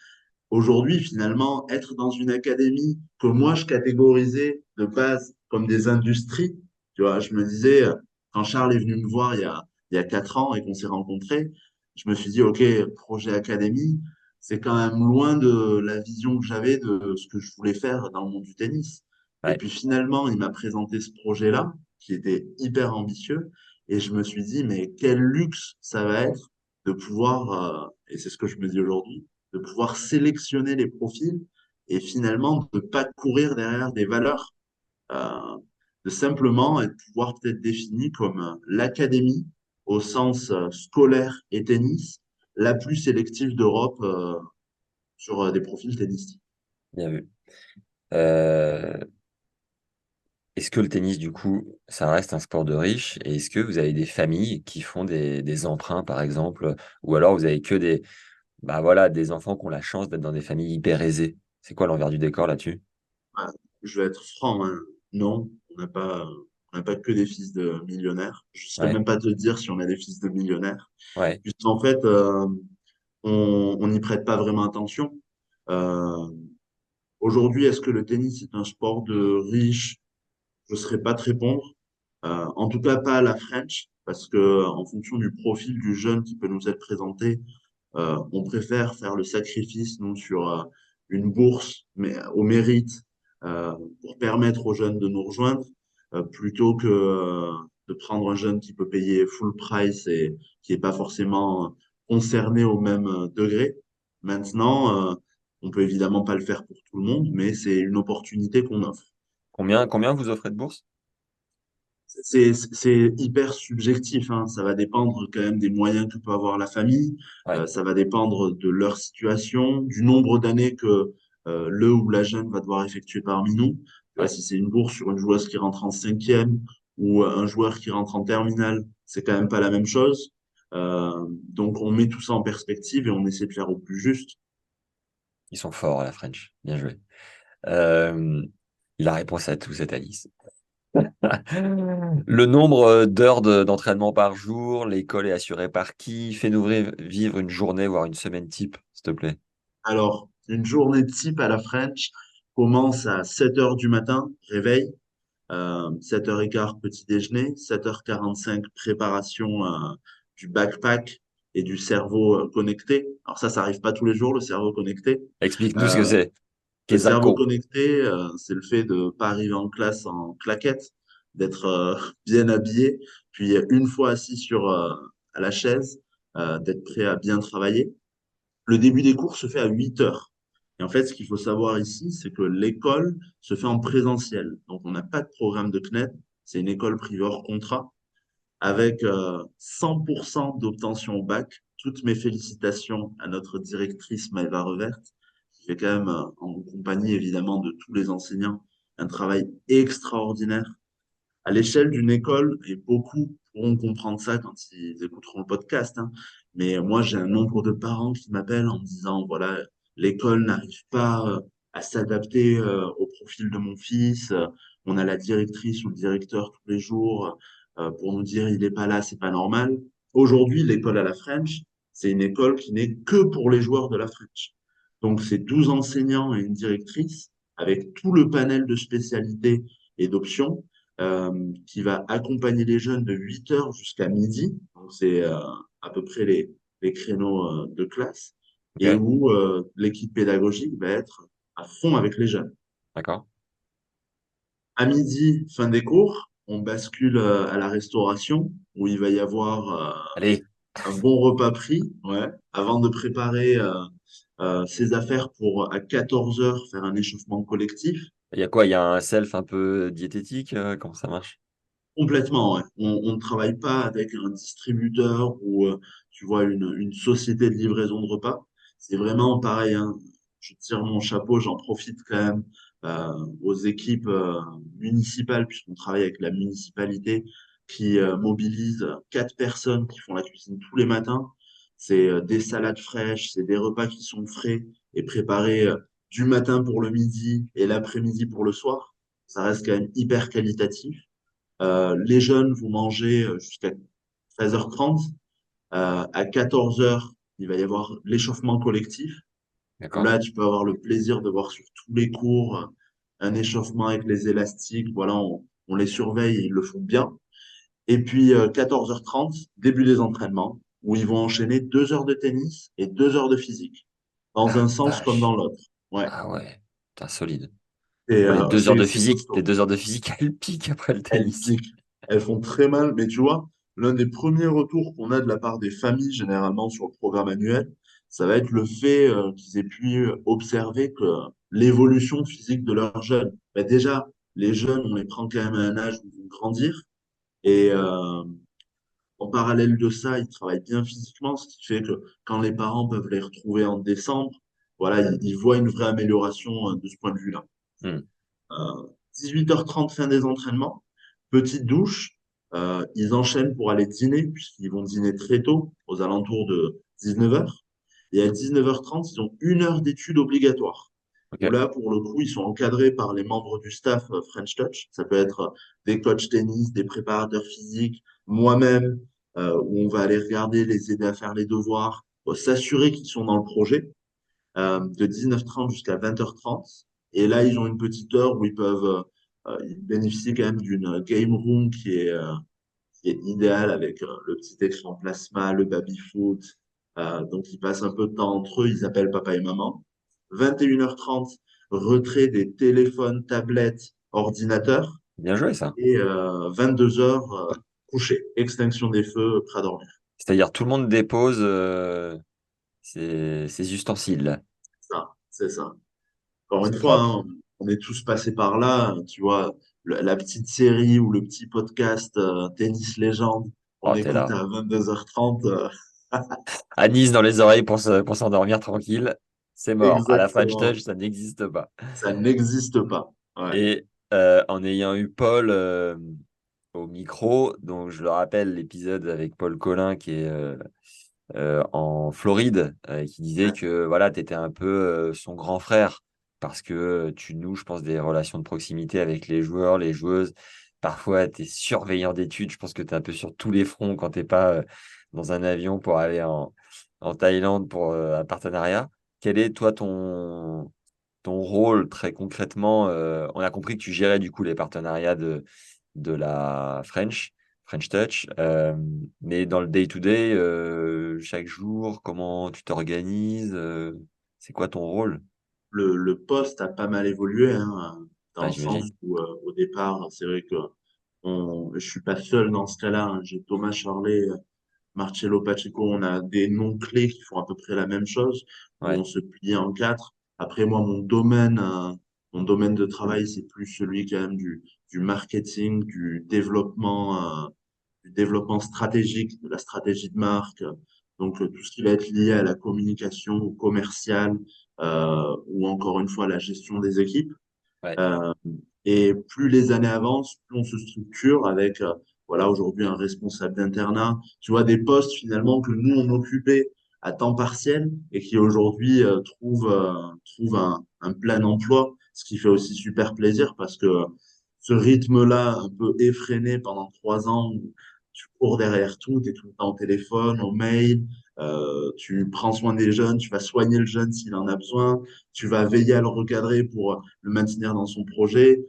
Aujourd'hui, finalement, être dans une académie que moi, je catégorisais de base comme des industries, tu vois, je me disais, quand Charles est venu me voir il y a 4 ans et qu'on s'est rencontrés, je me suis dit, OK, projet académie, c'est quand même loin de la vision que j'avais de ce que je voulais faire dans le monde du tennis. Et ouais, puis finalement, il m'a présenté ce projet-là, qui était hyper ambitieux, et je me suis dit, mais quel luxe ça va être de pouvoir, et c'est ce que je me dis aujourd'hui, de pouvoir sélectionner les profils et finalement de ne pas courir derrière des valeurs, euh, de simplement être pouvoir peut-être défini comme l'académie au sens scolaire et tennis, la plus sélective d'Europe sur des profils tennistiques. bien vu. Euh, Est-ce que le tennis, du coup, ça reste un sport de riches? Et est-ce que vous avez des familles qui font des emprunts, par exemple, ou alors vous avez que bah voilà, des enfants qui ont la chance d'être dans des familles hyper aisées? C'est quoi l'envers du décor là-dessus? Ouais, je vais être franc, hein. Non, on n'a pas que des fils de millionnaires. Je ne saurais Ouais, même pas te dire si on a des fils de millionnaires, ouais, puisqu'en fait, on n'y prête pas vraiment attention. Euh, Aujourd'hui, est-ce que le tennis est un sport de riche? Je ne saurais pas te répondre. En tout cas, pas à la French, parce que en fonction du profil du jeune qui peut nous être présenté, on préfère faire le sacrifice, nous, sur une bourse, mais au mérite, pour permettre aux jeunes de nous rejoindre, plutôt que de prendre un jeune qui peut payer full price et qui n'est pas forcément concerné au même degré. Maintenant, on peut évidemment pas le faire pour tout le monde, mais c'est une opportunité qu'on offre. combien vous offrez de bourses? C'est hyper subjectif, hein. Ça va dépendre quand même des moyens que peut avoir la famille. Ouais, Ça va dépendre de leur situation, du nombre d'années que le ou la jeune va devoir effectuer parmi nous. Tu vois, ouais. si c'est une bourse sur une joueuse qui rentre en cinquième ou un joueur qui rentre en terminale, c'est quand même pas la même chose. Donc on met tout ça en perspective et on essaie de faire au plus juste. Ils sont forts à la French. Bien joué. Euh, la réponse à tout, c'est Alice. Le nombre d'heures d'entraînement par jour, l'école est assurée par qui? Fais-nous vivre une journée, voire une semaine type, s'il te plaît. Alors, une journée type à la French commence à 7 heures du matin, réveil. 7h15 petit déjeuner, 7h45 préparation du backpack et du cerveau connecté. Alors ça arrive pas tous les jours, le cerveau connecté. Explique-nous ce que Euh, c'est. le cerveau Quesaco. connecté, c'est le fait de pas arriver en classe en claquette, d'être bien habillé, puis une fois assis à la chaise, d'être prêt à bien travailler. Le début des cours se fait à 8 heures. Et en fait, ce qu'il faut savoir ici, c'est que l'école se fait en présentiel. Donc, on n'a pas de programme de CNED. C'est une école privée hors contrat avec 100% d'obtention au bac. Toutes mes félicitations à notre directrice Maëva Revert, qui fait quand même, en compagnie évidemment de tous les enseignants, un travail extraordinaire à l'échelle d'une école, et beaucoup pourront comprendre ça quand ils écouteront le podcast, hein. Mais moi, j'ai un nombre de parents qui m'appellent en me disant, voilà, l'école n'arrive pas à s'adapter au profil de mon fils. On a la directrice ou le directeur tous les jours pour nous dire, il n'est pas là, c'est pas normal. Aujourd'hui, l'école à la French, c'est une école qui n'est que pour les joueurs de la French. Donc, c'est 12 enseignants et une directrice avec tout le panel de spécialités et d'options qui va accompagner les jeunes de 8 heures jusqu'à midi. Donc, c'est à peu près les créneaux de classe et Ok, où l'équipe pédagogique va être à fond avec les jeunes. d'accord. À midi, fin des cours, on bascule à la restauration où il va y avoir Allez, un bon repas pris, ouais, avant de préparer ses affaires pour à 14 heures faire un échauffement collectif. il y a quoi? Il y a un self un peu diététique? Comment ça marche? Complètement, ouais. On ne travaille pas avec un distributeur ou tu vois une société de livraison de repas. C'est vraiment pareil, hein. Je tire mon chapeau, j'en profite quand même aux équipes municipales puisqu'on travaille avec la municipalité qui mobilise 4 personnes qui font la cuisine tous les matins. c'est des salades fraîches, c'est des repas qui sont frais et préparés du matin pour le midi et l'après-midi pour le soir. Ça reste quand même hyper qualitatif. Les jeunes vont manger jusqu'à 13h30. À 14h, il va y avoir l'échauffement collectif, où D'accord. là, tu peux avoir le plaisir de voir sur tous les cours un échauffement avec les élastiques. Voilà, on les surveille, ils le font bien. Et puis 14h30, début des entraînements, où ils vont enchaîner 2 heures de tennis et 2 heures de physique, dans La un sens comme dans vache. l'autre. Ouais, Ah ouais, putain, solide. et Moi, c'est les costaud. 2 heures de physique, elles piquent après le Elles tennis. piquent, elles font très mal, mais tu vois, l'un des premiers retours qu'on a de la part des familles, généralement sur le programme annuel, ça va être le fait qu'ils aient pu observer que l'évolution physique de leurs jeunes. Ben déjà, les jeunes, on les prend quand même à un âge où ils vont grandir, et en parallèle de ça, ils travaillent bien physiquement, ce qui fait que quand les parents peuvent les retrouver en décembre, voilà, ils voient une vraie amélioration de ce point de vue-là. Hmm. 18h30, fin des entraînements, petite douche, ils enchaînent pour aller dîner, puisqu'ils vont dîner très tôt, aux alentours de 19h. Et à 19h30, ils ont 1 heure d'études obligatoires. Où Ok. là, pour le coup, ils sont encadrés par les membres du staff French Touch. Ça peut être des coachs tennis, des préparateurs physiques, moi-même, où on va aller regarder, les aider à faire les devoirs, s'assurer qu'ils sont dans le projet de 19h30 jusqu'à 20h30. Et là, ils ont une petite heure où ils peuvent ils bénéficier quand même d'une game room qui est idéale avec le petit écran plasma, le baby-foot. Donc, ils passent un peu de temps entre eux, ils appellent papa et maman. 21h30, retrait des téléphones, tablettes, ordinateurs. Bien joué, ça. Et 22h, coucher, extinction des feux, prêt à dormir. C'est-à-dire, tout le monde dépose ses ustensiles. C'est ça. Encore une C'est fois, propre. hein, on est tous passés par là. Tu vois, la petite série ou le petit podcast Tennis Légende, on Oh, t'es écoute là. à 22h30. Anis dans les oreilles pour s'endormir tranquille. C'est mort. À la French Touch, Exactement. ça n'existe pas. Ça n'existe pas. Ouais. Et en ayant eu Paul au micro, donc je le rappelle, l'épisode avec Paul Collin qui est en Floride, qui disait Ouais. que voilà, tu étais un peu son grand frère parce que tu noues, je pense, des relations de proximité avec les joueurs, les joueuses. Parfois, tu es surveillant d'études. Je pense que tu es un peu sur tous les fronts quand tu pas dans un avion pour aller en Thaïlande pour un partenariat. Quel est, toi, ton rôle très concrètement? On a compris que tu gérais du coup les partenariats de la French Touch. Mais dans le day-to-day, chaque jour, comment tu t'organises? C'est quoi ton rôle? Le poste a pas mal évolué, hein, dans Ah, le sens j'imagine. où, au départ, c'est vrai que je suis pas seul dans ce cas-là, hein. J'ai Thomas Charlet, Marcello Pacheco, on a des noms clés qui font à peu près la même chose, où Ouais, on se plie en quatre. Après, moi, mon domaine de travail, c'est plus celui quand même du marketing, du développement stratégique, de la stratégie de marque. Donc, tout ce qui va être lié à la communication, au commercial, ou encore une fois, la gestion des équipes. ouais, Euh, et plus les années avancent, plus on se structure avec, voilà, aujourd'hui un responsable d'internat. Tu vois, des postes finalement que nous, on occupait à temps partiel et qui aujourd'hui trouvent un plein emploi, ce qui fait aussi super plaisir parce que ce rythme-là, un peu effréné pendant 3 ans, où tu cours derrière tout, tu es tout le temps au téléphone, au mail, tu prends soin des jeunes, tu vas soigner le jeune s'il en a besoin, tu vas veiller à le recadrer pour le maintenir dans son projet,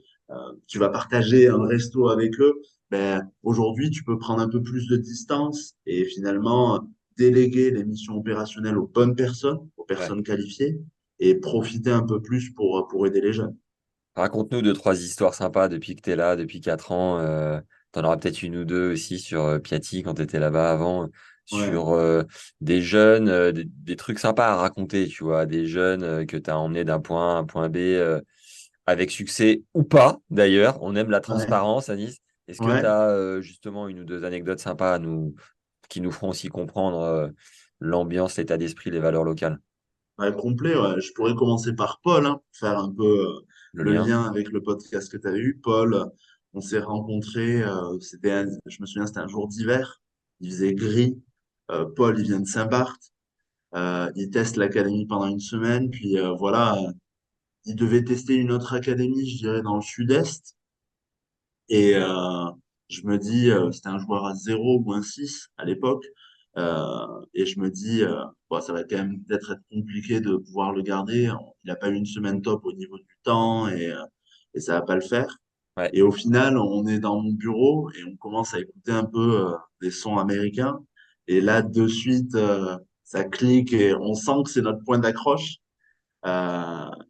tu vas partager un resto avec eux, ben, aujourd'hui, tu peux prendre un peu plus de distance et finalement déléguer les missions opérationnelles aux bonnes personnes, aux ouais. personnes qualifiées et profiter un peu plus pour aider les jeunes. Raconte-nous deux, trois histoires sympas depuis que tu es là, depuis 4 ans. Tu en auras peut-être une ou deux aussi sur Piatti quand tu étais là-bas avant, Ouais, sur des jeunes, des trucs sympas à raconter, tu vois, des jeunes que tu as emmenés d'un point A à un point B avec succès ou pas, d'ailleurs. On aime la ouais, transparence, Anis. Est-ce que tu ouais, as justement une ou deux anecdotes sympas qui nous feront aussi comprendre l'ambiance, l'état d'esprit, les valeurs locales? ouais, complet. Ouais. Je pourrais commencer par Paul, hein, pour faire un peu Le le lien? lien avec le podcast que tu avais eu. Paul, on s'est rencontrés, je me souviens, c'était un jour d'hiver, il faisait gris. Paul, il vient de Saint-Barth. Il teste l'académie pendant une semaine, puis voilà, il devait tester une autre académie, je dirais, dans le sud-est. Et je me dis, c'était un joueur à 0 ou un 6 à l'époque. Et je me dis, bon, ça va quand même peut-être être compliqué de pouvoir le garder. Il n'a pas eu une semaine top au niveau du temps et ça va pas le faire. Ouais. Et au final, on est dans mon bureau et on commence à écouter un peu des sons américains. Et là, de suite, ça clique et on sent que c'est notre point d'accroche.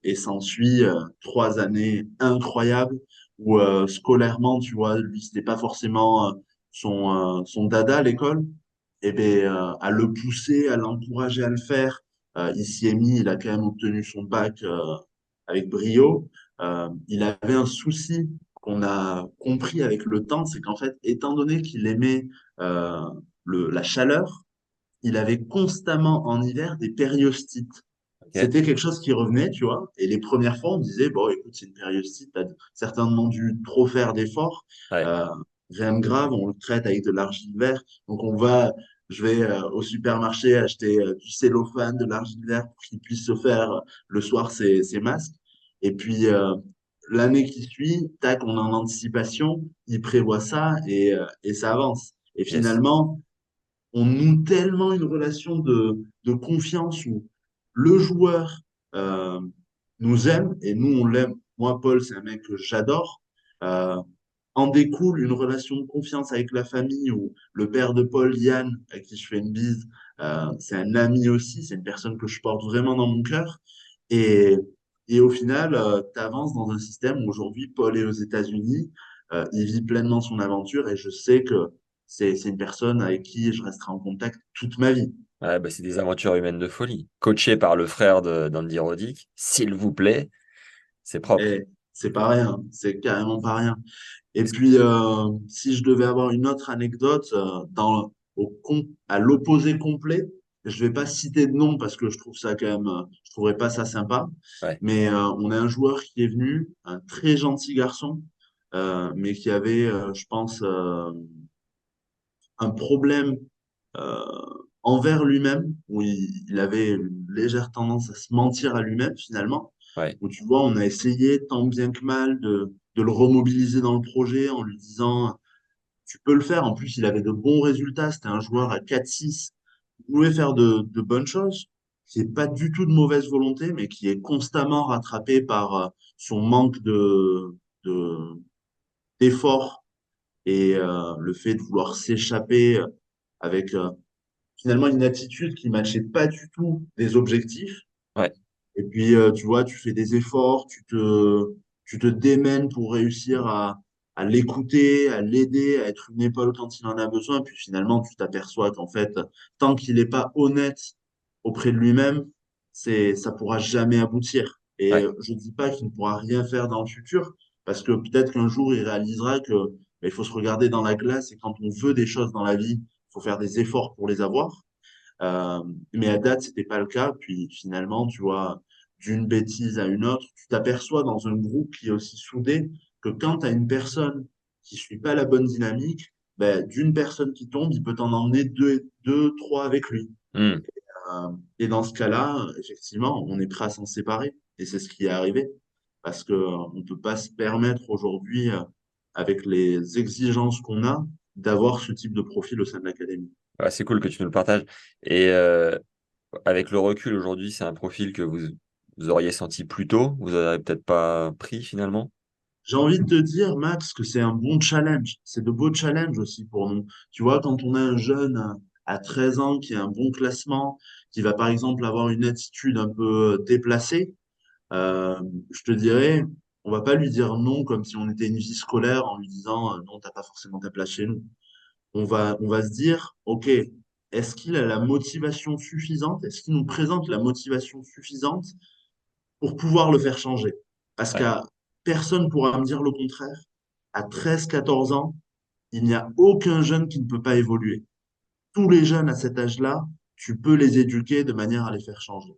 Et s'ensuit 3 années incroyables où scolairement, tu vois, lui, c'était pas forcément son dada à l'école. Et bien, à le pousser, à l'encourager à le faire, il s'y est mis, il a quand même obtenu son bac avec brio. Il avait un souci qu'on a compris avec le temps, c'est qu'en fait, étant donné qu'il aimait euh, la chaleur, il avait constamment en hiver des périostites. Ok. C'était quelque chose qui revenait, tu vois. Et les premières fois, on disait, bon, écoute, c'est une périostite, t'as certainement dû trop faire d'efforts. Ouais. Euh, Rien de grave, on le traite avec de l'argile verte. Donc, je vais au supermarché acheter du cellophane, de l'argile verte pour qu'il puisse se faire le soir ses masques. Et puis, l'année qui suit, tac, on est en anticipation, il prévoit ça et ça avance. Et Yes. finalement, on noue tellement une relation de confiance où le joueur euh, nous aime et nous, on l'aime. Moi, Paul, c'est un mec que j'adore. Euh, En découle une relation de confiance avec la famille où le père de Paul, Yann, à qui je fais une bise, c'est un ami aussi, c'est une personne que je porte vraiment dans mon cœur. Et, et au final, tu avances dans un système où aujourd'hui, Paul est aux États-Unis, il vit pleinement son aventure et je sais que c'est une personne avec qui je resterai en contact toute ma vie. Ouais, bah, c'est des aventures humaines de folie. Coaché par le frère d'Andy Roddick, s'il vous plaît, c'est propre. Et c'est pas rien, c'est carrément pas rien. Et Est-ce- puis, si je devais avoir une autre anecdote à l'opposé complet, je vais pas citer de nom parce que je trouve ça quand même, je trouverais pas ça sympa. Ouais, Mais on a un joueur qui est venu, un très gentil garçon, mais qui avait, je pense, un problème euh, envers lui-même, où il avait une légère tendance à se mentir à lui-même finalement, ouais, où tu vois, on a essayé tant bien que mal de le remobiliser dans le projet en lui disant, tu peux le faire, en plus il avait de bons résultats, c'était un joueur à 4-6, il pouvait faire de bonnes choses, qui n'est pas du tout de mauvaise volonté, mais qui est constamment rattrapé par son manque de, d'effort et le fait de vouloir s'échapper avec finalement une attitude qui matchait pas du tout des objectifs. ouais, Et puis, tu vois, tu fais des efforts, tu te démènes pour réussir à l'écouter, à l'aider, à être une épaule quand il en a besoin. Puis finalement, tu t'aperçois qu'en fait, tant qu'il n'est pas honnête auprès de lui-même, ça pourra jamais aboutir. Et ouais, je dis pas qu'il ne pourra rien faire dans le futur, parce que peut-être qu'un jour, il réalisera que il faut se regarder dans la glace et quand on veut des choses dans la vie, il faut faire des efforts pour les avoir. Euh, mais à date, c'était pas le cas. Puis finalement, tu vois, d'une bêtise à une autre, tu t'aperçois dans un groupe qui est aussi soudé que quand tu as une personne qui suit pas la bonne dynamique, ben, d'une personne qui tombe, il peut t'en emmener deux, trois avec lui. hmm. Et dans ce cas-là, effectivement, on est prêt à s'en séparer. Et c'est ce qui est arrivé. Parce que on ne peut pas se permettre aujourd'hui, avec les exigences qu'on a, d'avoir ce type de profil au sein de l'académie. Ouais, c'est cool que tu nous le partages. Et avec le recul aujourd'hui, c'est un profil que vous auriez senti plus tôt, vous n'auriez peut-être pas pris finalement. J'ai envie de te dire, Max, que c'est un bon challenge. C'est de beaux challenges aussi pour nous. Tu vois, quand on a un jeune à 13 ans qui a un bon classement, qui va par exemple avoir une attitude un peu déplacée, euh, je te dirais, on va pas lui dire non comme si on était une vie scolaire en lui disant non, t'as pas forcément ta place chez nous. On va se dire, OK, est-ce qu'il a la motivation suffisante? Est-ce qu'il nous présente la motivation suffisante pour pouvoir le faire changer? Parce Ouais, qu'à personne pourra me dire le contraire. À 13, 14 ans, il n'y a aucun jeune qui ne peut pas évoluer. Tous les jeunes à cet âge-là, tu peux les éduquer de manière à les faire changer.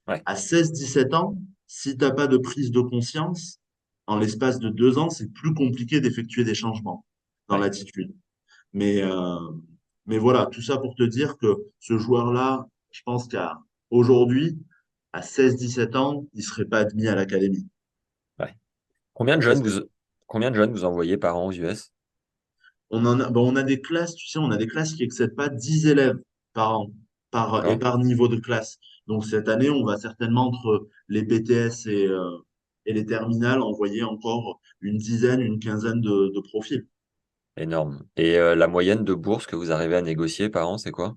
ouais, À 16, 17 ans, si tu n'as pas de prise de conscience, en l'espace de 2 ans, c'est plus compliqué d'effectuer des changements dans ouais. l'attitude. Mais Mais voilà, tout ça pour te dire que ce joueur-là, je pense qu'à aujourd'hui, à 16-17 ans, il serait pas admis à l'académie. Ouais. Combien de Ça, jeunes c'est vous, combien de jeunes vous envoyez par an aux US? On a des classes, tu sais, on a des classes qui excèdent pas 10 élèves par an, et D'accord? par niveau de classe. Donc cette année, on va certainement entre les BTS et les terminales envoyer encore une dizaine, une quinzaine de profils. Énorme. Et la moyenne de bourse que vous arrivez à négocier par an, c'est quoi?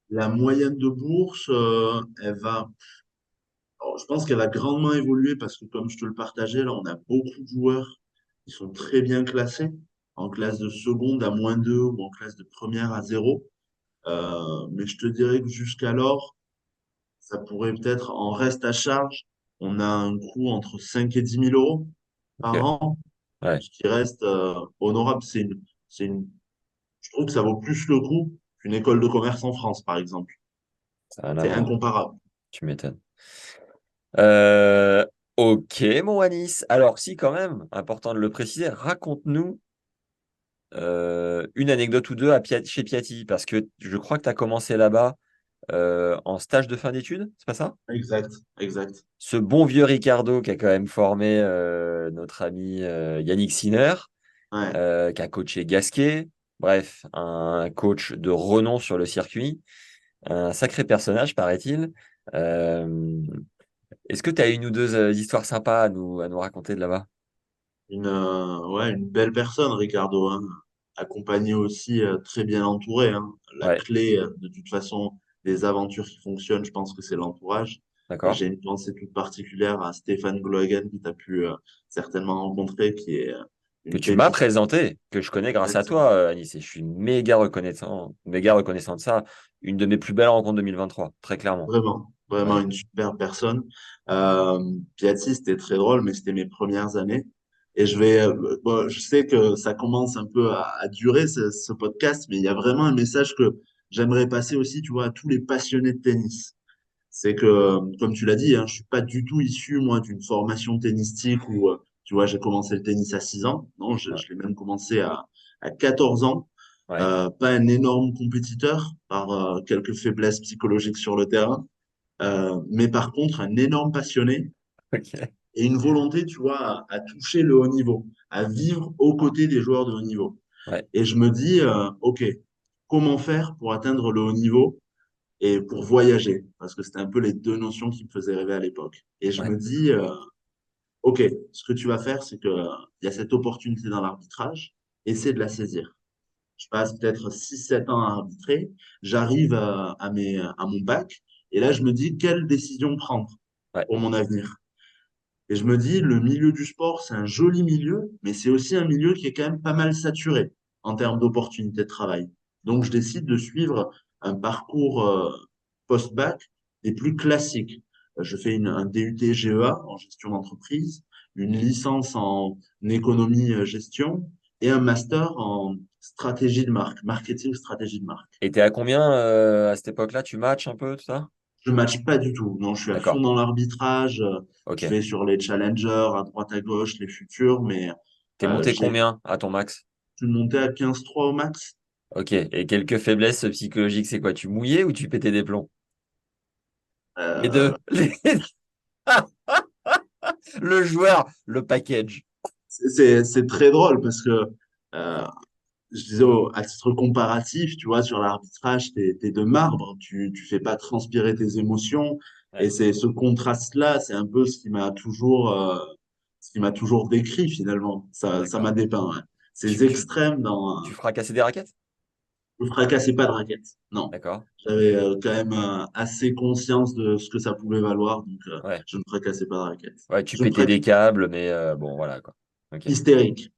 La moyenne de bourse, alors, je pense qu'elle va grandement évoluer parce que comme je te le partageais, là, on a beaucoup de joueurs qui sont très bien classés en classe de seconde à -2 ou en classe de première à 0. Mais je te dirais que jusqu'alors, ça pourrait peut-être en reste à charge. On a un coût entre 5 et 10 000 € par Ok. an, Ouais, ce qui reste honorable. Je trouve que ça vaut plus le coup qu'une école de commerce en France, par exemple. ça n'a rien à C'est voir. incomparable. Tu m'étonnes. Euh, ok, mon Anis. Alors, si, quand même, important de le préciser, raconte-nous une anecdote ou deux chez Piatti, parce que je crois que tu as commencé là-bas en stage de fin d'études, c'est pas ça? Exact, exact. Ce bon vieux Ricardo qui a quand même formé notre ami Yannick Sinner, Ouais. qui a coaché Gasquet, bref, un coach de renom sur le circuit, un sacré personnage, paraît-il. Euh, Est-ce que tu as une ou deux histoires sympas à nous raconter de là-bas? Ouais, une belle personne, Ricardo, hein. Accompagné aussi, très bien entouré, hein. La Ouais, clé, de toute façon, des aventures qui fonctionnent, je pense que c'est l'entourage. Et d'accord. j'ai une pensée toute particulière à Stéphane Glohagen, que tu as pu certainement rencontrer, qui est Que une tu m'as pépite. présenté, que je connais grâce à toi, Exactement. Anis, et je suis méga reconnaissant de ça. Une de mes plus belles rencontres 2023, très clairement. Vraiment, vraiment Ouais, une super personne. Piazzi, c'était très drôle, mais c'était mes premières années. Et bon, je sais que ça commence un peu à durer ce podcast, mais il y a vraiment un message que j'aimerais passer aussi, tu vois, à tous les passionnés de tennis. C'est que, comme tu l'as dit, hein, je suis pas du tout issu, moi, d'une formation tennistique où, tu vois, j'ai commencé le tennis à 6 ans. Non, ouais, je l'ai même commencé à 14 ans. ouais. Pas un énorme compétiteur par quelques faiblesses psychologiques sur le terrain, mais par contre, un énorme passionné Ok, et une volonté, tu vois, à toucher le haut niveau, à vivre aux côtés des joueurs de haut niveau. ouais, Et je me dis, OK, comment faire pour atteindre le haut niveau et pour voyager? Parce que c'était un peu les deux notions qui me faisaient rêver à l'époque. Et je ouais, me dis, OK, ce que tu vas faire, c'est que il y a cette opportunité dans l'arbitrage, essaie de la saisir. Je passe peut-être 6 7 ans à arbitrer, j'arrive à mon bac, et là, je me dis, quelle décision prendre ouais, pour mon avenir? Et je me dis, le milieu du sport, c'est un joli milieu, mais c'est aussi un milieu qui est quand même pas mal saturé en termes d'opportunités de travail. Donc, je décide de suivre un parcours post-bac des plus classiques. Je fais un DUT GEA en gestion d'entreprise, une licence en économie-gestion et un master en stratégie de marque, marketing stratégie de marque. et t'es à combien à cette époque-là? Tu matches un peu, tout ça? Je matche pas du tout. Non, je suis à fond D'accord, dans l'arbitrage. Je ok. vais sur les challengers à droite à gauche, les futurs, mais T'es monté j'ai combien à ton max? pu monter à 15-3 au max. Ok, et quelques faiblesses psychologiques, c'est quoi? Tu mouillais ou tu pétais des plombs? Les Euh, deux. Le joueur, le package. c'est très drôle parce que euh, je disais à titre comparatif, tu vois, sur l'arbitrage, t'es de marbre, tu fais pas transpirer tes émotions. Et Ouais. c'est ce contraste-là, c'est un peu ce qui m'a toujours décrit finalement. Ça m'a D'accord. dépeint, ouais. Tu, Ces tu, extrêmes tu fracassais des raquettes? je ne fracassais pas de raquette. Non. D'accord. J'avais quand même assez conscience de ce que ça pouvait valoir, donc Ouais. je ne fracassais pas de raquette. Ouais, tu Je ne pétais des fracasse câbles, mais bon, voilà, quoi. Ok. hystérique.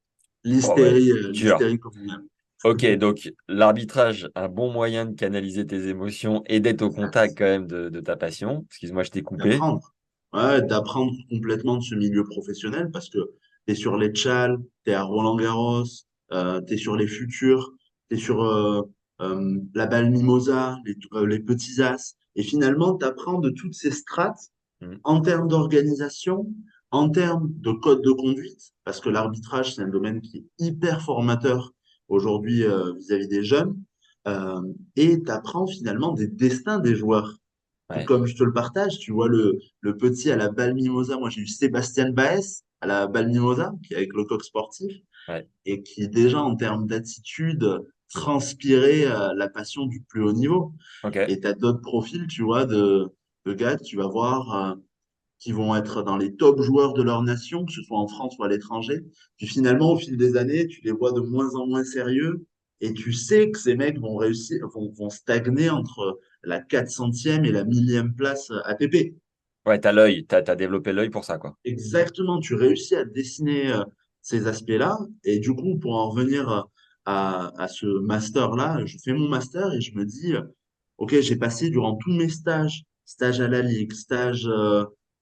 Bon, ouais, dur. L'hystérie comme on aime. Ok, donc l'arbitrage, un bon moyen de canaliser tes émotions et d'être au contact quand même de ta passion. Excuse-moi, je t'ai coupé. D'apprendre. Ouais, d'apprendre complètement de ce milieu professionnel parce que tu es sur les Tchals, tu es à Roland-Garros, tu es sur les Futurs, tu es sur la balle Mimosa, les petits As. Et finalement, tu apprends de toutes ces strates Hmm. en termes d'organisation, en termes de code de conduite, parce que l'arbitrage, c'est un domaine qui est hyper formateur aujourd'hui vis-à-vis des jeunes. et tu apprends finalement des destins des joueurs. Tout Ouais, comme je te le partage, tu vois le petit à la balle Mimosa. Moi, j'ai eu Sébastien Baez à la balle Mimosa, qui est avec le coq sportif, ouais. et qui déjà en termes d'attitude transpirait la passion du plus haut niveau. Ok. Et tu as d'autres profils, tu vois, de gars que tu vas voir qui vont être dans les top joueurs de leur nation, que ce soit en France ou à l'étranger. Puis finalement, au fil des années, tu les vois de moins en moins sérieux et tu sais que ces mecs vont réussir, vont stagner entre la 400e et la 1000e place ATP. Ouais, t'as l'œil, t'as développé l'œil pour ça, quoi. Exactement, tu réussis à dessiner ces aspects-là. Et du coup, pour en revenir à ce master-là, je fais mon master et je me dis, OK, j'ai passé durant tous mes stages, stage à la Ligue, stage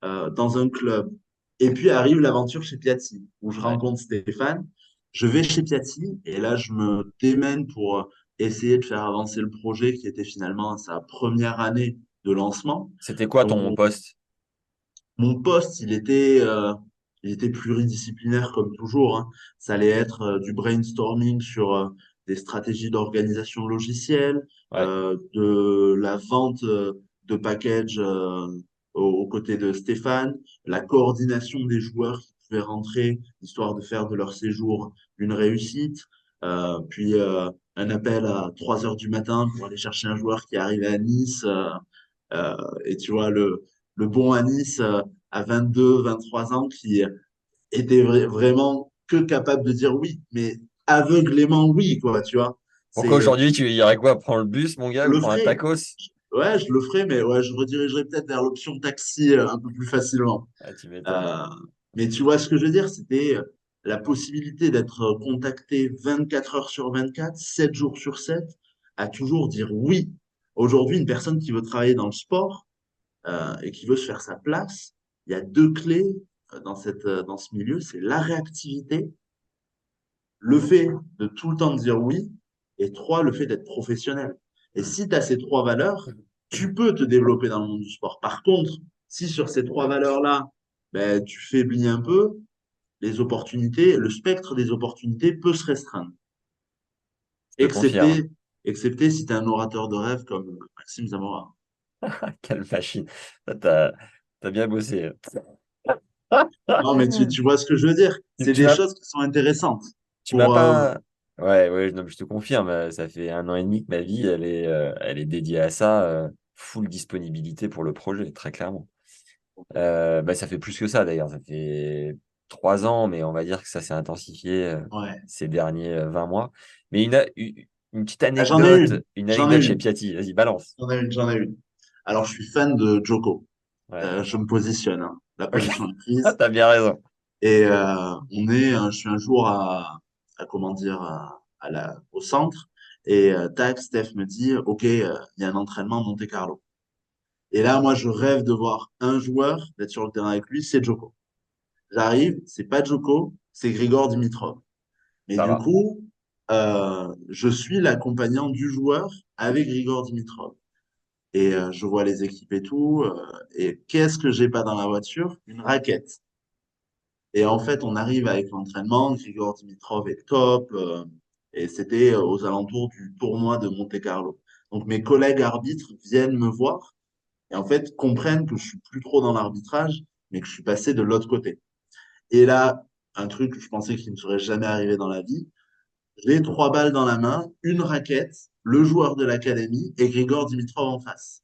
dans un club. Et puis arrive l'aventure chez Piatti, où je Ouais. rencontre Stéphane. Je vais chez Piatti et là, je me démène pour essayer de faire avancer le projet qui était finalement sa première année de lancement. C'était quoi Donc, ton poste? mon poste, il était pluridisciplinaire comme toujours, hein. Ça allait être du brainstorming sur des stratégies d'organisation logicielle, Ouais. de la vente de packages aux côtés de Stéphane, la coordination des joueurs qui pouvaient rentrer, histoire de faire de leur séjour une réussite, puis un appel à 3 heures du matin pour aller chercher un joueur qui arrivait à Nice. Et tu vois, le bon à Nice à 22, 23 ans qui était vraiment que capable de dire oui, mais aveuglément oui, quoi, tu vois. Pourquoi C'est, aujourd'hui, tu irais quoi? Prendre le bus, mon gars, je ou le prendre un ferai. tacos? Ouais, je le ferai, mais ouais, je redirigerai peut-être vers l'option taxi un peu plus facilement. Ah, tu m'étonnes. Euh, mais tu vois ce que je veux dire, c'était la possibilité d'être contacté 24 heures sur 24, 7 jours sur 7, à toujours dire oui. Aujourd'hui, une personne qui veut travailler dans le sport, et qui veut se faire sa place, il y a deux clés dans ce milieu, c'est la réactivité, le fait de tout le temps dire oui, et trois, le fait d'être professionnel. Et Hmm. si tu as ces trois valeurs, tu peux te développer dans le monde du sport. Par contre, si sur ces trois valeurs-là, ben, tu faiblis un peu, les opportunités, le spectre des opportunités peut se restreindre. Je te confirme. Excepté, excepté si tu es un orateur de rêve comme Maxime Zamora. Quelle machine. T'as, t'as bien bossé. Non, mais tu vois ce que je veux dire. Tu, C'est tu des m'as, choses qui sont intéressantes. tu m'as Pour, pas. Ouais, ouais, non, mais je te confirme. Ça fait 1 an et demi que ma vie, elle est dédiée à ça. Full disponibilité pour le projet, très clairement. Bah, ça fait plus que ça d'ailleurs. Ça fait 3 ans, mais on va dire que ça s'est intensifié ouais. ces derniers 20 mois. Mais une petite Ah, j'en ai anecdote, une. une J'en ai anecdote chez une. Piatti. Vas-y, balance. J'en ai une. J'en ai une. Alors, je suis fan de Joko. Ouais. Je me positionne, hein. La Ok. position est Ah, prise. t'as bien raison. Et je suis un jour comment dire, au centre. Et tac, Steph me dit, OK, il y a un entraînement à Monte-Carlo. Et là, moi, je rêve de voir un joueur, d'être sur le terrain avec lui, c'est Joko. J'arrive, c'est pas Joko, c'est Grigor Dimitrov. Mais Ça du va. coup, je suis l'accompagnant du joueur avec Grigor Dimitrov. Et je vois les équipes et tout. Et qu'est-ce que j'ai pas dans la voiture? Une raquette. Et en fait, on arrive avec l'entraînement. Grigor Dimitrov est top. Et c'était aux alentours du tournoi de Monte-Carlo. Donc mes collègues arbitres viennent me voir et en fait comprennent que je suis plus trop dans l'arbitrage, mais que je suis passé de l'autre côté. Et là, un truc que je pensais qu'il ne serait jamais arrivé dans la vie, j'ai trois balles dans la main, une raquette, le joueur de l'académie et Grigor Dimitrov en face.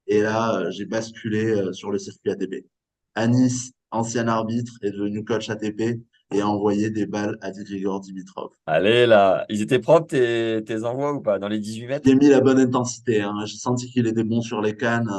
Et là, j'ai basculé sur le circuit ATP. Anis, ancien arbitre, est devenu coach ATP et a envoyé des balles à Grigor Dimitrov. Allez, là. Ils étaient propres, tes envois ou pas? Dans les 18 J'ai mètres? mis la bonne intensité, hein. J'ai senti qu'il était bon sur les cannes.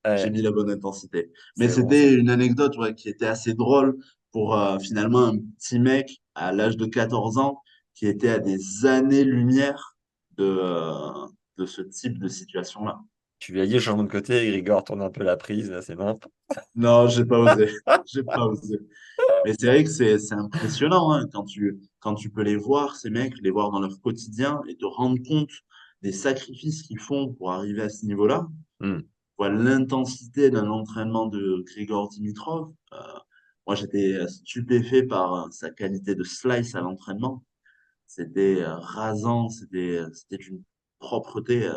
J'ai Ouais, mis la bonne intensité. Mais c'est bon ça. c'était une anecdote ouais, qui était assez drôle pour finalement un petit mec à l'âge de 14 ans qui était à des années-lumière de ce type de situation-là. Tu lui as dit, change de côté, Grigor tourne un peu la prise, là, c'est nimp. Non, j'ai pas osé. J'ai pas osé. Mais c'est vrai que c'est impressionnant hein, quand tu peux les voir, ces mecs, les voir dans leur quotidien et te rendre compte des sacrifices qu'ils font pour arriver à ce niveau-là. Hmm. Vois l'intensité d'un entraînement de Grigor Dimitrov. Moi, j'étais stupéfait par sa qualité de slice à l'entraînement. C'était rasant, c'était une propreté,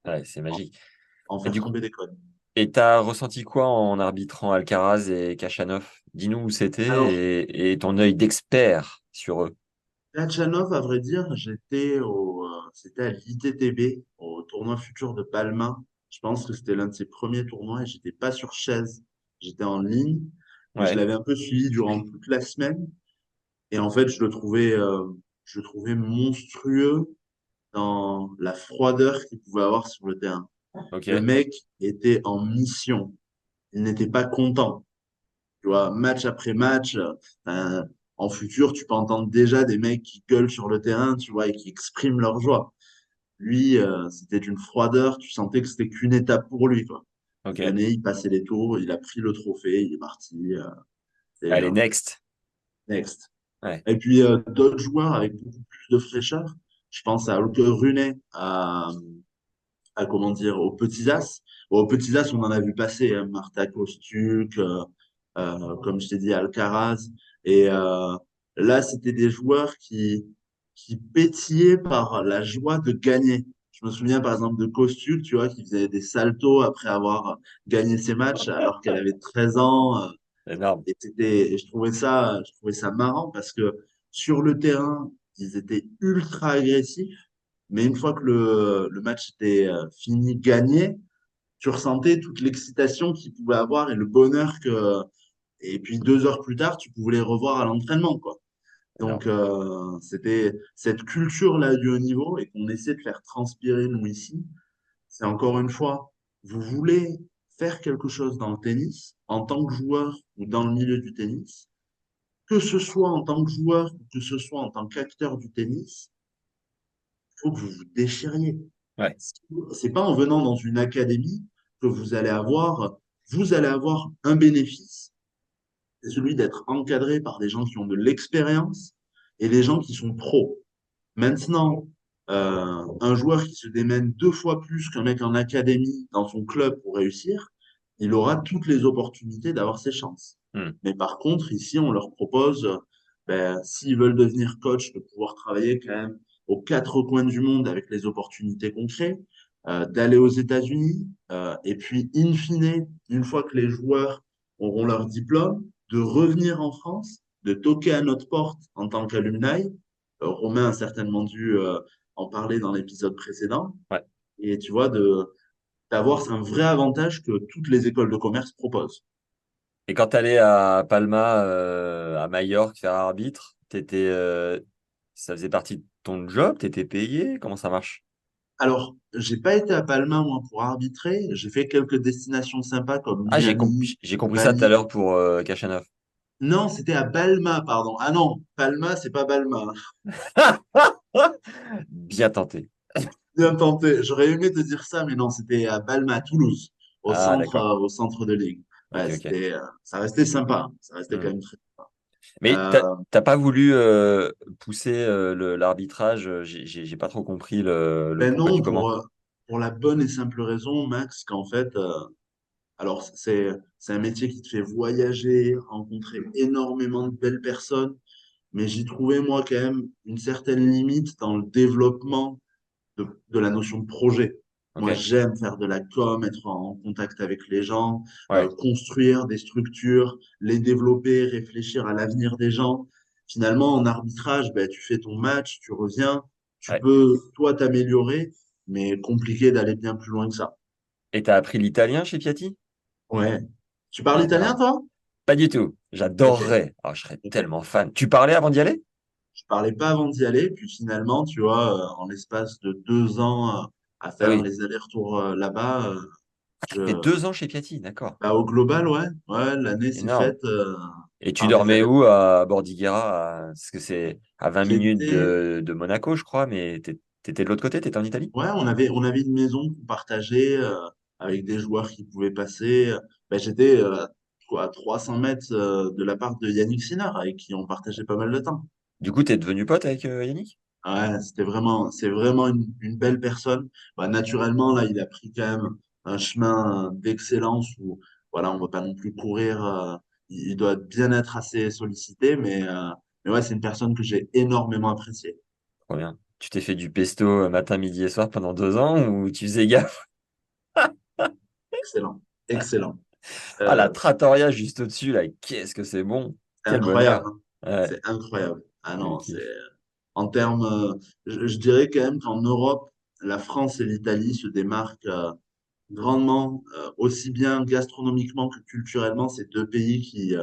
Ouais, c'est en, magique. en Et faire du coup, tomber des codes. et t'as ressenti quoi en arbitrant Alcaraz et Kachanov? Dis-nous où Alors, c'était et ton œil d'expert sur eux. Kachanov, à vrai dire, c'était à l'ITTB, au tournoi futur de Palma. Je pense que c'était l'un de ses premiers tournois et j'étais pas sur chaise. J'étais en ligne, mais je Ouais, l'avais un peu suivi durant toute la semaine. Et en fait, je le trouvais monstrueux dans la froideur qu'il pouvait avoir sur le terrain. Le ok. mec était en mission. Il n'était pas content. Tu vois, match après match, en futur, tu peux entendre déjà des mecs qui gueulent sur le terrain, tu vois, et qui expriment leur joie. Lui, c'était une froideur, tu sentais que c'était qu'une étape pour lui, quoi. Ok. Il gagnait, il passait les tours, il a pris le trophée, il est parti, et Allez, next. next. Ouais, Et puis, d'autres joueurs avec beaucoup plus de fraîcheur, je pense à Holger Rune, à comment dire, aux petits as. Bon, aux petits as, on en a vu passer, hein, Marta Kostyuk, comme je t'ai dit, Alcaraz. Et là, c'était des joueurs qui pétillaient par la joie de gagner. Je me souviens par exemple de Kostyuk, tu vois, qui faisait des saltos après avoir gagné ses matchs alors qu'elle avait 13 ans. énorme. Et je trouvais ça marrant parce que sur le terrain, ils étaient ultra agressifs, mais une fois que le match était fini, gagné, tu ressentais toute l'excitation qu'ils pouvaient avoir et le bonheur que. Et puis 2 heures plus tard, tu pouvais les revoir à l'entraînement, quoi. Donc, Énorme. c'était cette culture-là du haut niveau et qu'on essaie de faire transpirer nous ici. C'est encore une fois, vous voulez faire quelque chose dans le tennis, en tant que joueur ou dans le milieu du tennis, que ce soit en tant que joueur ou que ce soit en tant qu'acteur du tennis, il faut que vous vous déchiriez. Ouais, C'est pas en venant dans une académie que vous allez avoir un bénéfice, c'est celui d'être encadré par des gens qui ont de l'expérience et des gens qui sont pros. Maintenant, un joueur qui se démène 2 fois plus qu'un mec en académie dans son club pour réussir, il aura toutes les opportunités d'avoir ses chances. hmm, Mais par contre, ici, on leur propose, s'ils veulent devenir coach, de pouvoir travailler quand même aux 4 coins du monde avec les opportunités qu'on crée, d'aller aux États-Unis, et puis, in fine, une fois que les joueurs auront leur diplôme, de revenir en France, de toquer à notre porte en tant qu'alumni. Romain a certainement dû en parler dans l'épisode précédent. ouais. Et tu vois, d'avoir un vrai avantage que toutes les écoles de commerce proposent. Et quand tu allais à Palma, à Majorque, faire arbitre, ça faisait partie de ton job? T'étais payé? Comment ça marche? Alors, j'ai pas été à Palma, moi, pour arbitrer. J'ai fait quelques destinations sympas comme Ah, Miami, j'ai compris ça tout à Bali. l'heure pour Kachanov. Non, c'était à Balma, pardon. Ah non, Palma, c'est pas Balma. Bien tenté. Bien tenté. J'aurais aimé te dire ça, mais non, c'était à Balma, à Toulouse, Ah, d'accord. au centre de ligue. Ok, Ouais, ok. ça restait sympa. Ça restait quand Hmm. même très sympa. Mais Euh, t'as pas voulu pousser l'arbitrage? J'ai pas trop compris le ben pourquoi du non, comment. pour la bonne et simple raison, Max, qu'en fait, alors c'est un métier qui te fait voyager, rencontrer énormément de belles personnes, mais j'y trouvais moi quand même une certaine limite dans le développement de la notion de projet. Moi, Ok. j'aime faire de la com, être en contact avec les gens, Ouais, construire des structures, les développer, réfléchir à l'avenir des gens. Finalement, en arbitrage, ben, tu fais ton match, tu reviens, tu ouais. peux, toi, t'améliorer, mais compliqué d'aller bien plus loin que ça. Et t'as appris l'italien chez Piatti? Ouais. Tu parles italien, Énorme. toi? Pas du tout. Ok. J'adorerais. Ah, je serais tellement fan. Tu parlais avant d'y aller? Je parlais pas avant d'y aller, puis finalement, tu vois, en l'espace de 2 ans à Ah faire oui. les allers-retours là-bas, Ah, t'as fait je, 2 ans chez Piatti, d'accord. bah, au global, ouais, ouais, l'année s'est Énorme. faite Et tu par des dormais allers. où à Bordighera? Parce que c'est à 20 minutes J'étais, de Monaco, je crois, mais t'étais de l'autre côté, t'étais en Italie? ouais, on avait une maison qu'on partageait avec des joueurs qui pouvaient passer. Bah, j'étais quoi, à 300 mètres de la part de Yannick Sinner, avec qui on partageait pas mal de temps. Du coup, t'es devenu pote avec Yannick? Ouais, c'est vraiment une belle personne. Bah, naturellement, là, il a pris quand même un chemin d'excellence où, voilà, on va pas non plus courir. Il doit bien être assez sollicité, mais ouais, c'est une personne que j'ai énormément appréciée. Trop bien. Tu t'es fait du pesto matin, midi et soir pendant 2 ans ou tu faisais gaffe? Excellent, excellent. Ah, la Euh, trattoria juste au-dessus, là, qu'est-ce que c'est bon. c'est Quel incroyable, bonheur. hein. Ouais, C'est incroyable. Ah je non, c'est kiffe. en termes, je dirais quand même qu'en Europe, la France et l'Italie se démarquent grandement, aussi bien gastronomiquement que culturellement. C'est deux pays qui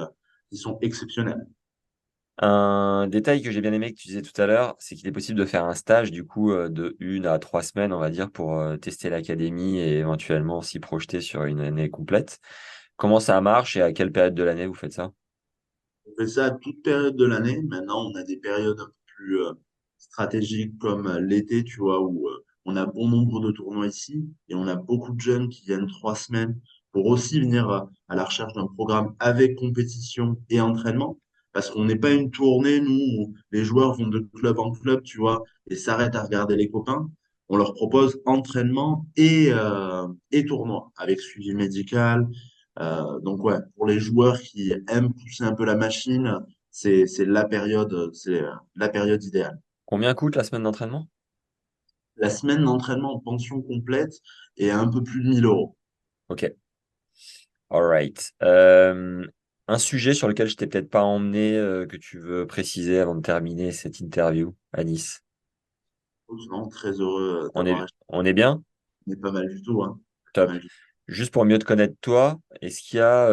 sont exceptionnels. Un détail que j'ai bien aimé que tu disais tout à l'heure, c'est qu'il est possible de faire un stage du coup de 1 à 3 semaines, on va dire, pour tester l'académie et éventuellement s'y projeter sur une année complète. Comment ça marche et à quelle période de l'année vous faites ça? On fait ça à toute période de l'année. Maintenant, on a des périodes un peu plus stratégiques comme l'été, tu vois, où on a bon nombre de tournois ici et on a beaucoup de jeunes qui viennent 3 semaines pour aussi venir à la recherche d'un programme avec compétition et entraînement. Parce qu'on n'est pas une tournée, nous, où les joueurs vont de club en club, tu vois, et s'arrêtent à regarder les copains. On leur propose entraînement et tournoi avec suivi médical, donc ouais, pour les joueurs qui aiment pousser un peu la machine, c'est la période idéale. Combien coûte la semaine d'entraînement? La semaine d'entraînement en pension complète est à un peu plus de 1 000 euros. Ok, alright. Un sujet sur lequel je t'ai peut-être pas emmené que tu veux préciser avant de terminer cette interview à Nice. Non, très heureux On d'avoir est, échangé. on est bien? On est pas mal du tout, hein. Pas Top. mal du tout. Juste pour mieux te connaître toi, est-ce qu'il y a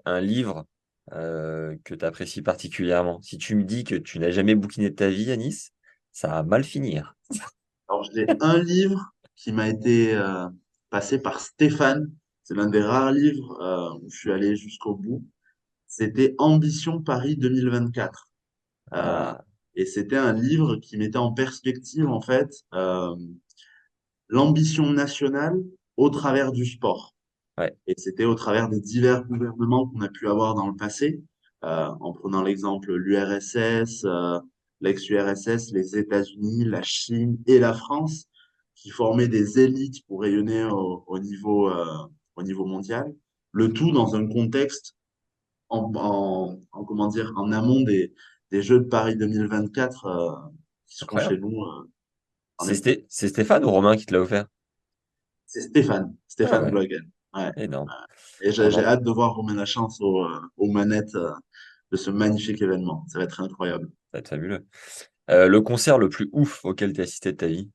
un livre que tu apprécies particulièrement? Si tu me dis que tu n'as jamais bouquiné de ta vie à Nice, ça va mal finir. Alors, j'ai un livre qui m'a été passé par Stéphane. C'est l'un des rares livres où je suis allé jusqu'au bout. C'était Ambition Paris 2024. Euh, Ah, et c'était un livre qui mettait en perspective, en fait, l'ambition nationale au travers du sport. ouais. Et c'était au travers des divers gouvernements qu'on a pu avoir dans le passé, en prenant l'exemple l'URSS, l'ex-URSS, les États-Unis, la Chine et la France, qui formaient des élites pour rayonner au niveau mondial. Le tout dans un contexte comment dire, en amont des Jeux de Paris 2024 qui seront chez Incroyable. nous en C'est été. c'est Stéphane ou Romain qui te l'a offert? C'est Stéphane, Ah Stéphane ouais, Blogen. Ouais. énorme. Et On j'ai en- hâte de voir Romain Lachance aux manettes de ce magnifique événement. Ça va être incroyable. Ça va être fabuleux. Le concert le plus ouf auquel tu as assisté de ta vie?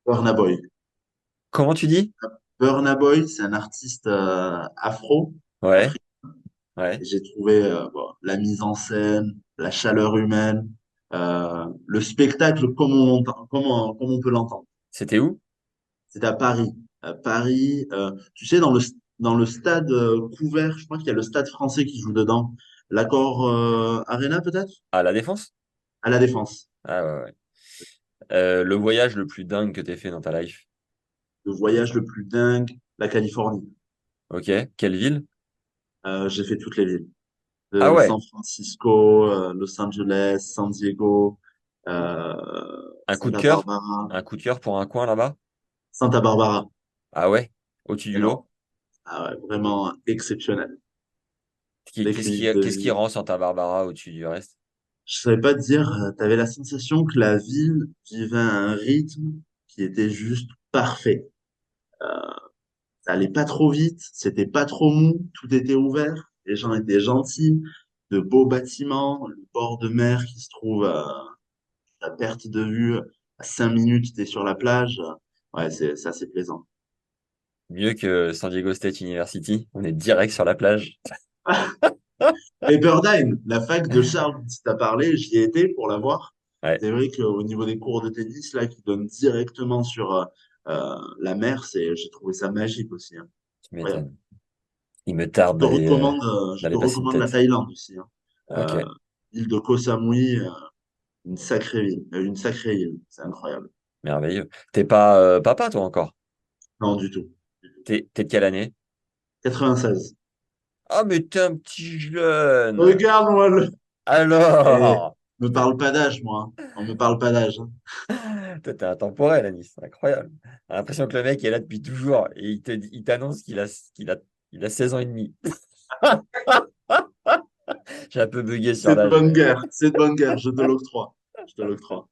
Burna Boy. Comment tu dis? Burna Boy, c'est un artiste afro, Ouais, africain. ouais. Et j'ai trouvé bon, la mise en scène, la chaleur humaine, le spectacle comme on l'entend, comme on peut l'entendre. C'était où? C'est à Paris. À Paris, tu sais, dans le stade couvert, je crois qu'il y a le stade français qui joue dedans. L'Accor Arena, peut-être? À La Défense? À la Défense. Ah ouais, ouais. Le voyage le plus dingue que tu fait dans ta life? Le voyage le plus dingue, la Californie. Ok. Quelle ville? J'ai fait toutes les villes. Ah De ouais. San Francisco, Los Angeles, San Diego, euh, Un coup de Santa cœur? Barbara. Un coup de cœur pour un coin là-bas? Santa Barbara, Ah ouais? Au-dessus du énorme. lot? Ah ouais, vraiment exceptionnel. L'équilibre de Qu'est-ce qui vie. rend Santa Barbara au-dessus du reste? Je savais pas te dire, tu avais la sensation que la ville vivait à un rythme qui était juste parfait. Ça allait pas trop vite, c'était pas trop mou, tout était ouvert, les gens étaient gentils, de beaux bâtiments, le bord de mer qui se trouve à perte de vue, à 5 minutes, tu es sur la plage. Ouais, c'est assez plaisant. Mieux que San Diego State University. On est direct sur la plage. Pepperdine, la fac de Charles dont tu as parlé, j'y ai été pour la voir. Ouais, C'est vrai qu'au niveau des cours de tennis, là, qui donnent directement sur la mer, j'ai trouvé ça magique aussi, hein. tu Incroyable. m'étonnes. Il me tarde Je te d'aller passer une recommande la tête. Thaïlande aussi, hein. Ok, Euh, L'île de Koh Samui, une sacrée île, c'est incroyable. merveilleux. T'es pas papa, toi, encore? Non, du tout. Du tout. T'es de quelle année? 96. Ah, mais t'es un petit jeune! Regarde-moi Eh, Alors! me parle pas d'âge, moi, hein. On me parle pas d'âge, hein. Toi, t'es intemporel, Anis. C'est incroyable. J'ai l'impression que le mec est là depuis toujours et il t'annonce qu'il a 16 ans et demi. J'ai un peu bugué sur C'est de l'âge, bonne mais guerre, c'est de bonne guerre, je te l'octroie. Je te l'octroie.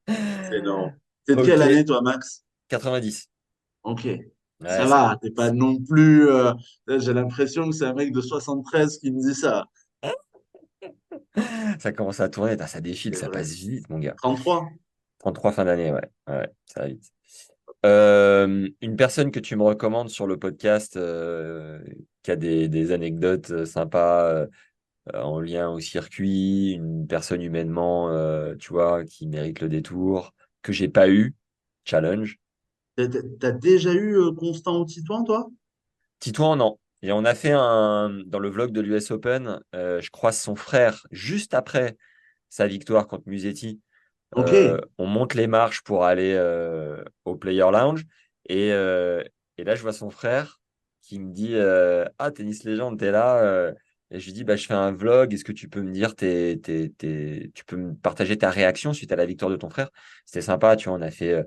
C'est énorme. T'es de Ok, quelle année, toi, Max? 90. Ok. Ouais, Ça ça, va, t'es pas non plus. J'ai l'impression que c'est un mec de 73 qui me dit ça. ça commence à tourner. Putain, ça défile, C'est ça vrai. passe vite, mon gars. 33. 33 fin d'année, ouais. Ouais, ça va vite. Une personne que tu me recommandes sur le podcast qui a des anecdotes sympas en lien au circuit, une personne humainement, tu vois, qui mérite le détour, que j'ai pas eu. Challenge. T'as déjà eu Constant ou Titouan, toi? Titouan, non. Et on a fait dans le vlog de l'US Open, je croise son frère juste après sa victoire contre Musetti. Ok. On monte les marches pour aller au Player Lounge. Et, euh, et là, je vois son frère qui me dit Ah, Tennis Légende, t'es là Et je lui dis bah, je fais un vlog. Est-ce que tu peux me dire, tu peux me partager ta réaction suite à la victoire de ton frère? C'était sympa, tu vois. On a fait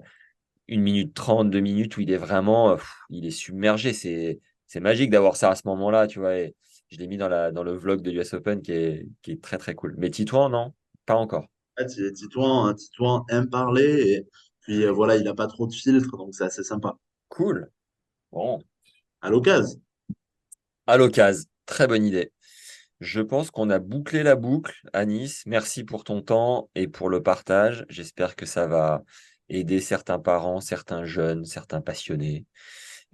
1 minute 30, 2 minutes où il est vraiment il est submergé. C'est magique d'avoir ça à ce moment-là, tu vois. Et je l'ai mis dans le vlog de l'US Open qui est très, très cool. Mais Titouan, non, pas encore. Ouais, Titouan aime parler et puis voilà, il n'a pas trop de filtres, donc c'est assez sympa. Cool. Bon. À l'occasion. À l'occasion, très bonne idée. Je pense qu'on a bouclé la boucle à Nice. Merci pour ton temps et pour le partage. J'espère que ça va aider certains parents, certains jeunes, certains passionnés.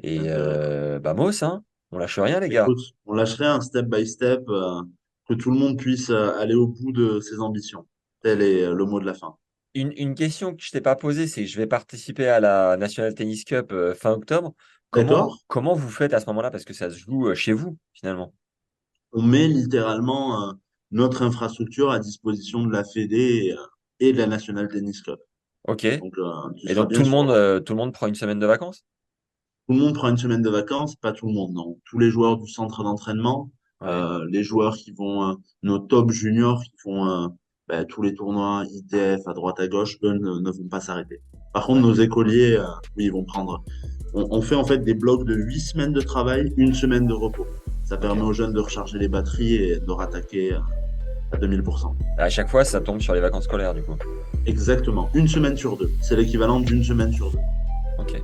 Et bah Moss, hein, on lâche rien les gars. Écoute, on lâcherait un step by step, que tout le monde puisse aller au bout de ses ambitions. Tel est le mot de la fin. Une question que je t'ai pas posée, c'est que je vais participer à la National Tennis Cup fin octobre. D'accord? Comment vous faites à ce moment-là? Parce que ça se joue chez vous, finalement. On met littéralement notre infrastructure à disposition de la Fédé et de la National Tennis Club. Ok. Donc, tu Et seras donc bien sûr. tout le monde prend une semaine de vacances? Tout le monde prend une semaine de vacances, pas tout le monde, non. Tous les joueurs du centre d'entraînement, Ouais. les joueurs qui vont, nos top juniors qui font tous les tournois ITF à droite à gauche, eux ne vont pas s'arrêter. Par contre, Ouais. nos écoliers, oui, ils vont prendre. On fait en fait des blocs de 8 semaines de travail, une semaine de repos. Ça Ok. permet aux jeunes de recharger les batteries et de rattaquer à 2000%. À chaque fois, ça tombe sur les vacances scolaires, du coup. Exactement, une semaine sur deux. C'est l'équivalent d'une semaine sur deux. Ok.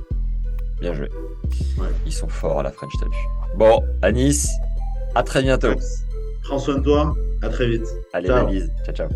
Bien joué. Ouais. Ils sont forts à la French Touch. Bon, à Nice, à très bientôt. Max, prends soin de toi, à très vite. Allez, la Ciao. bise. Ciao, ciao.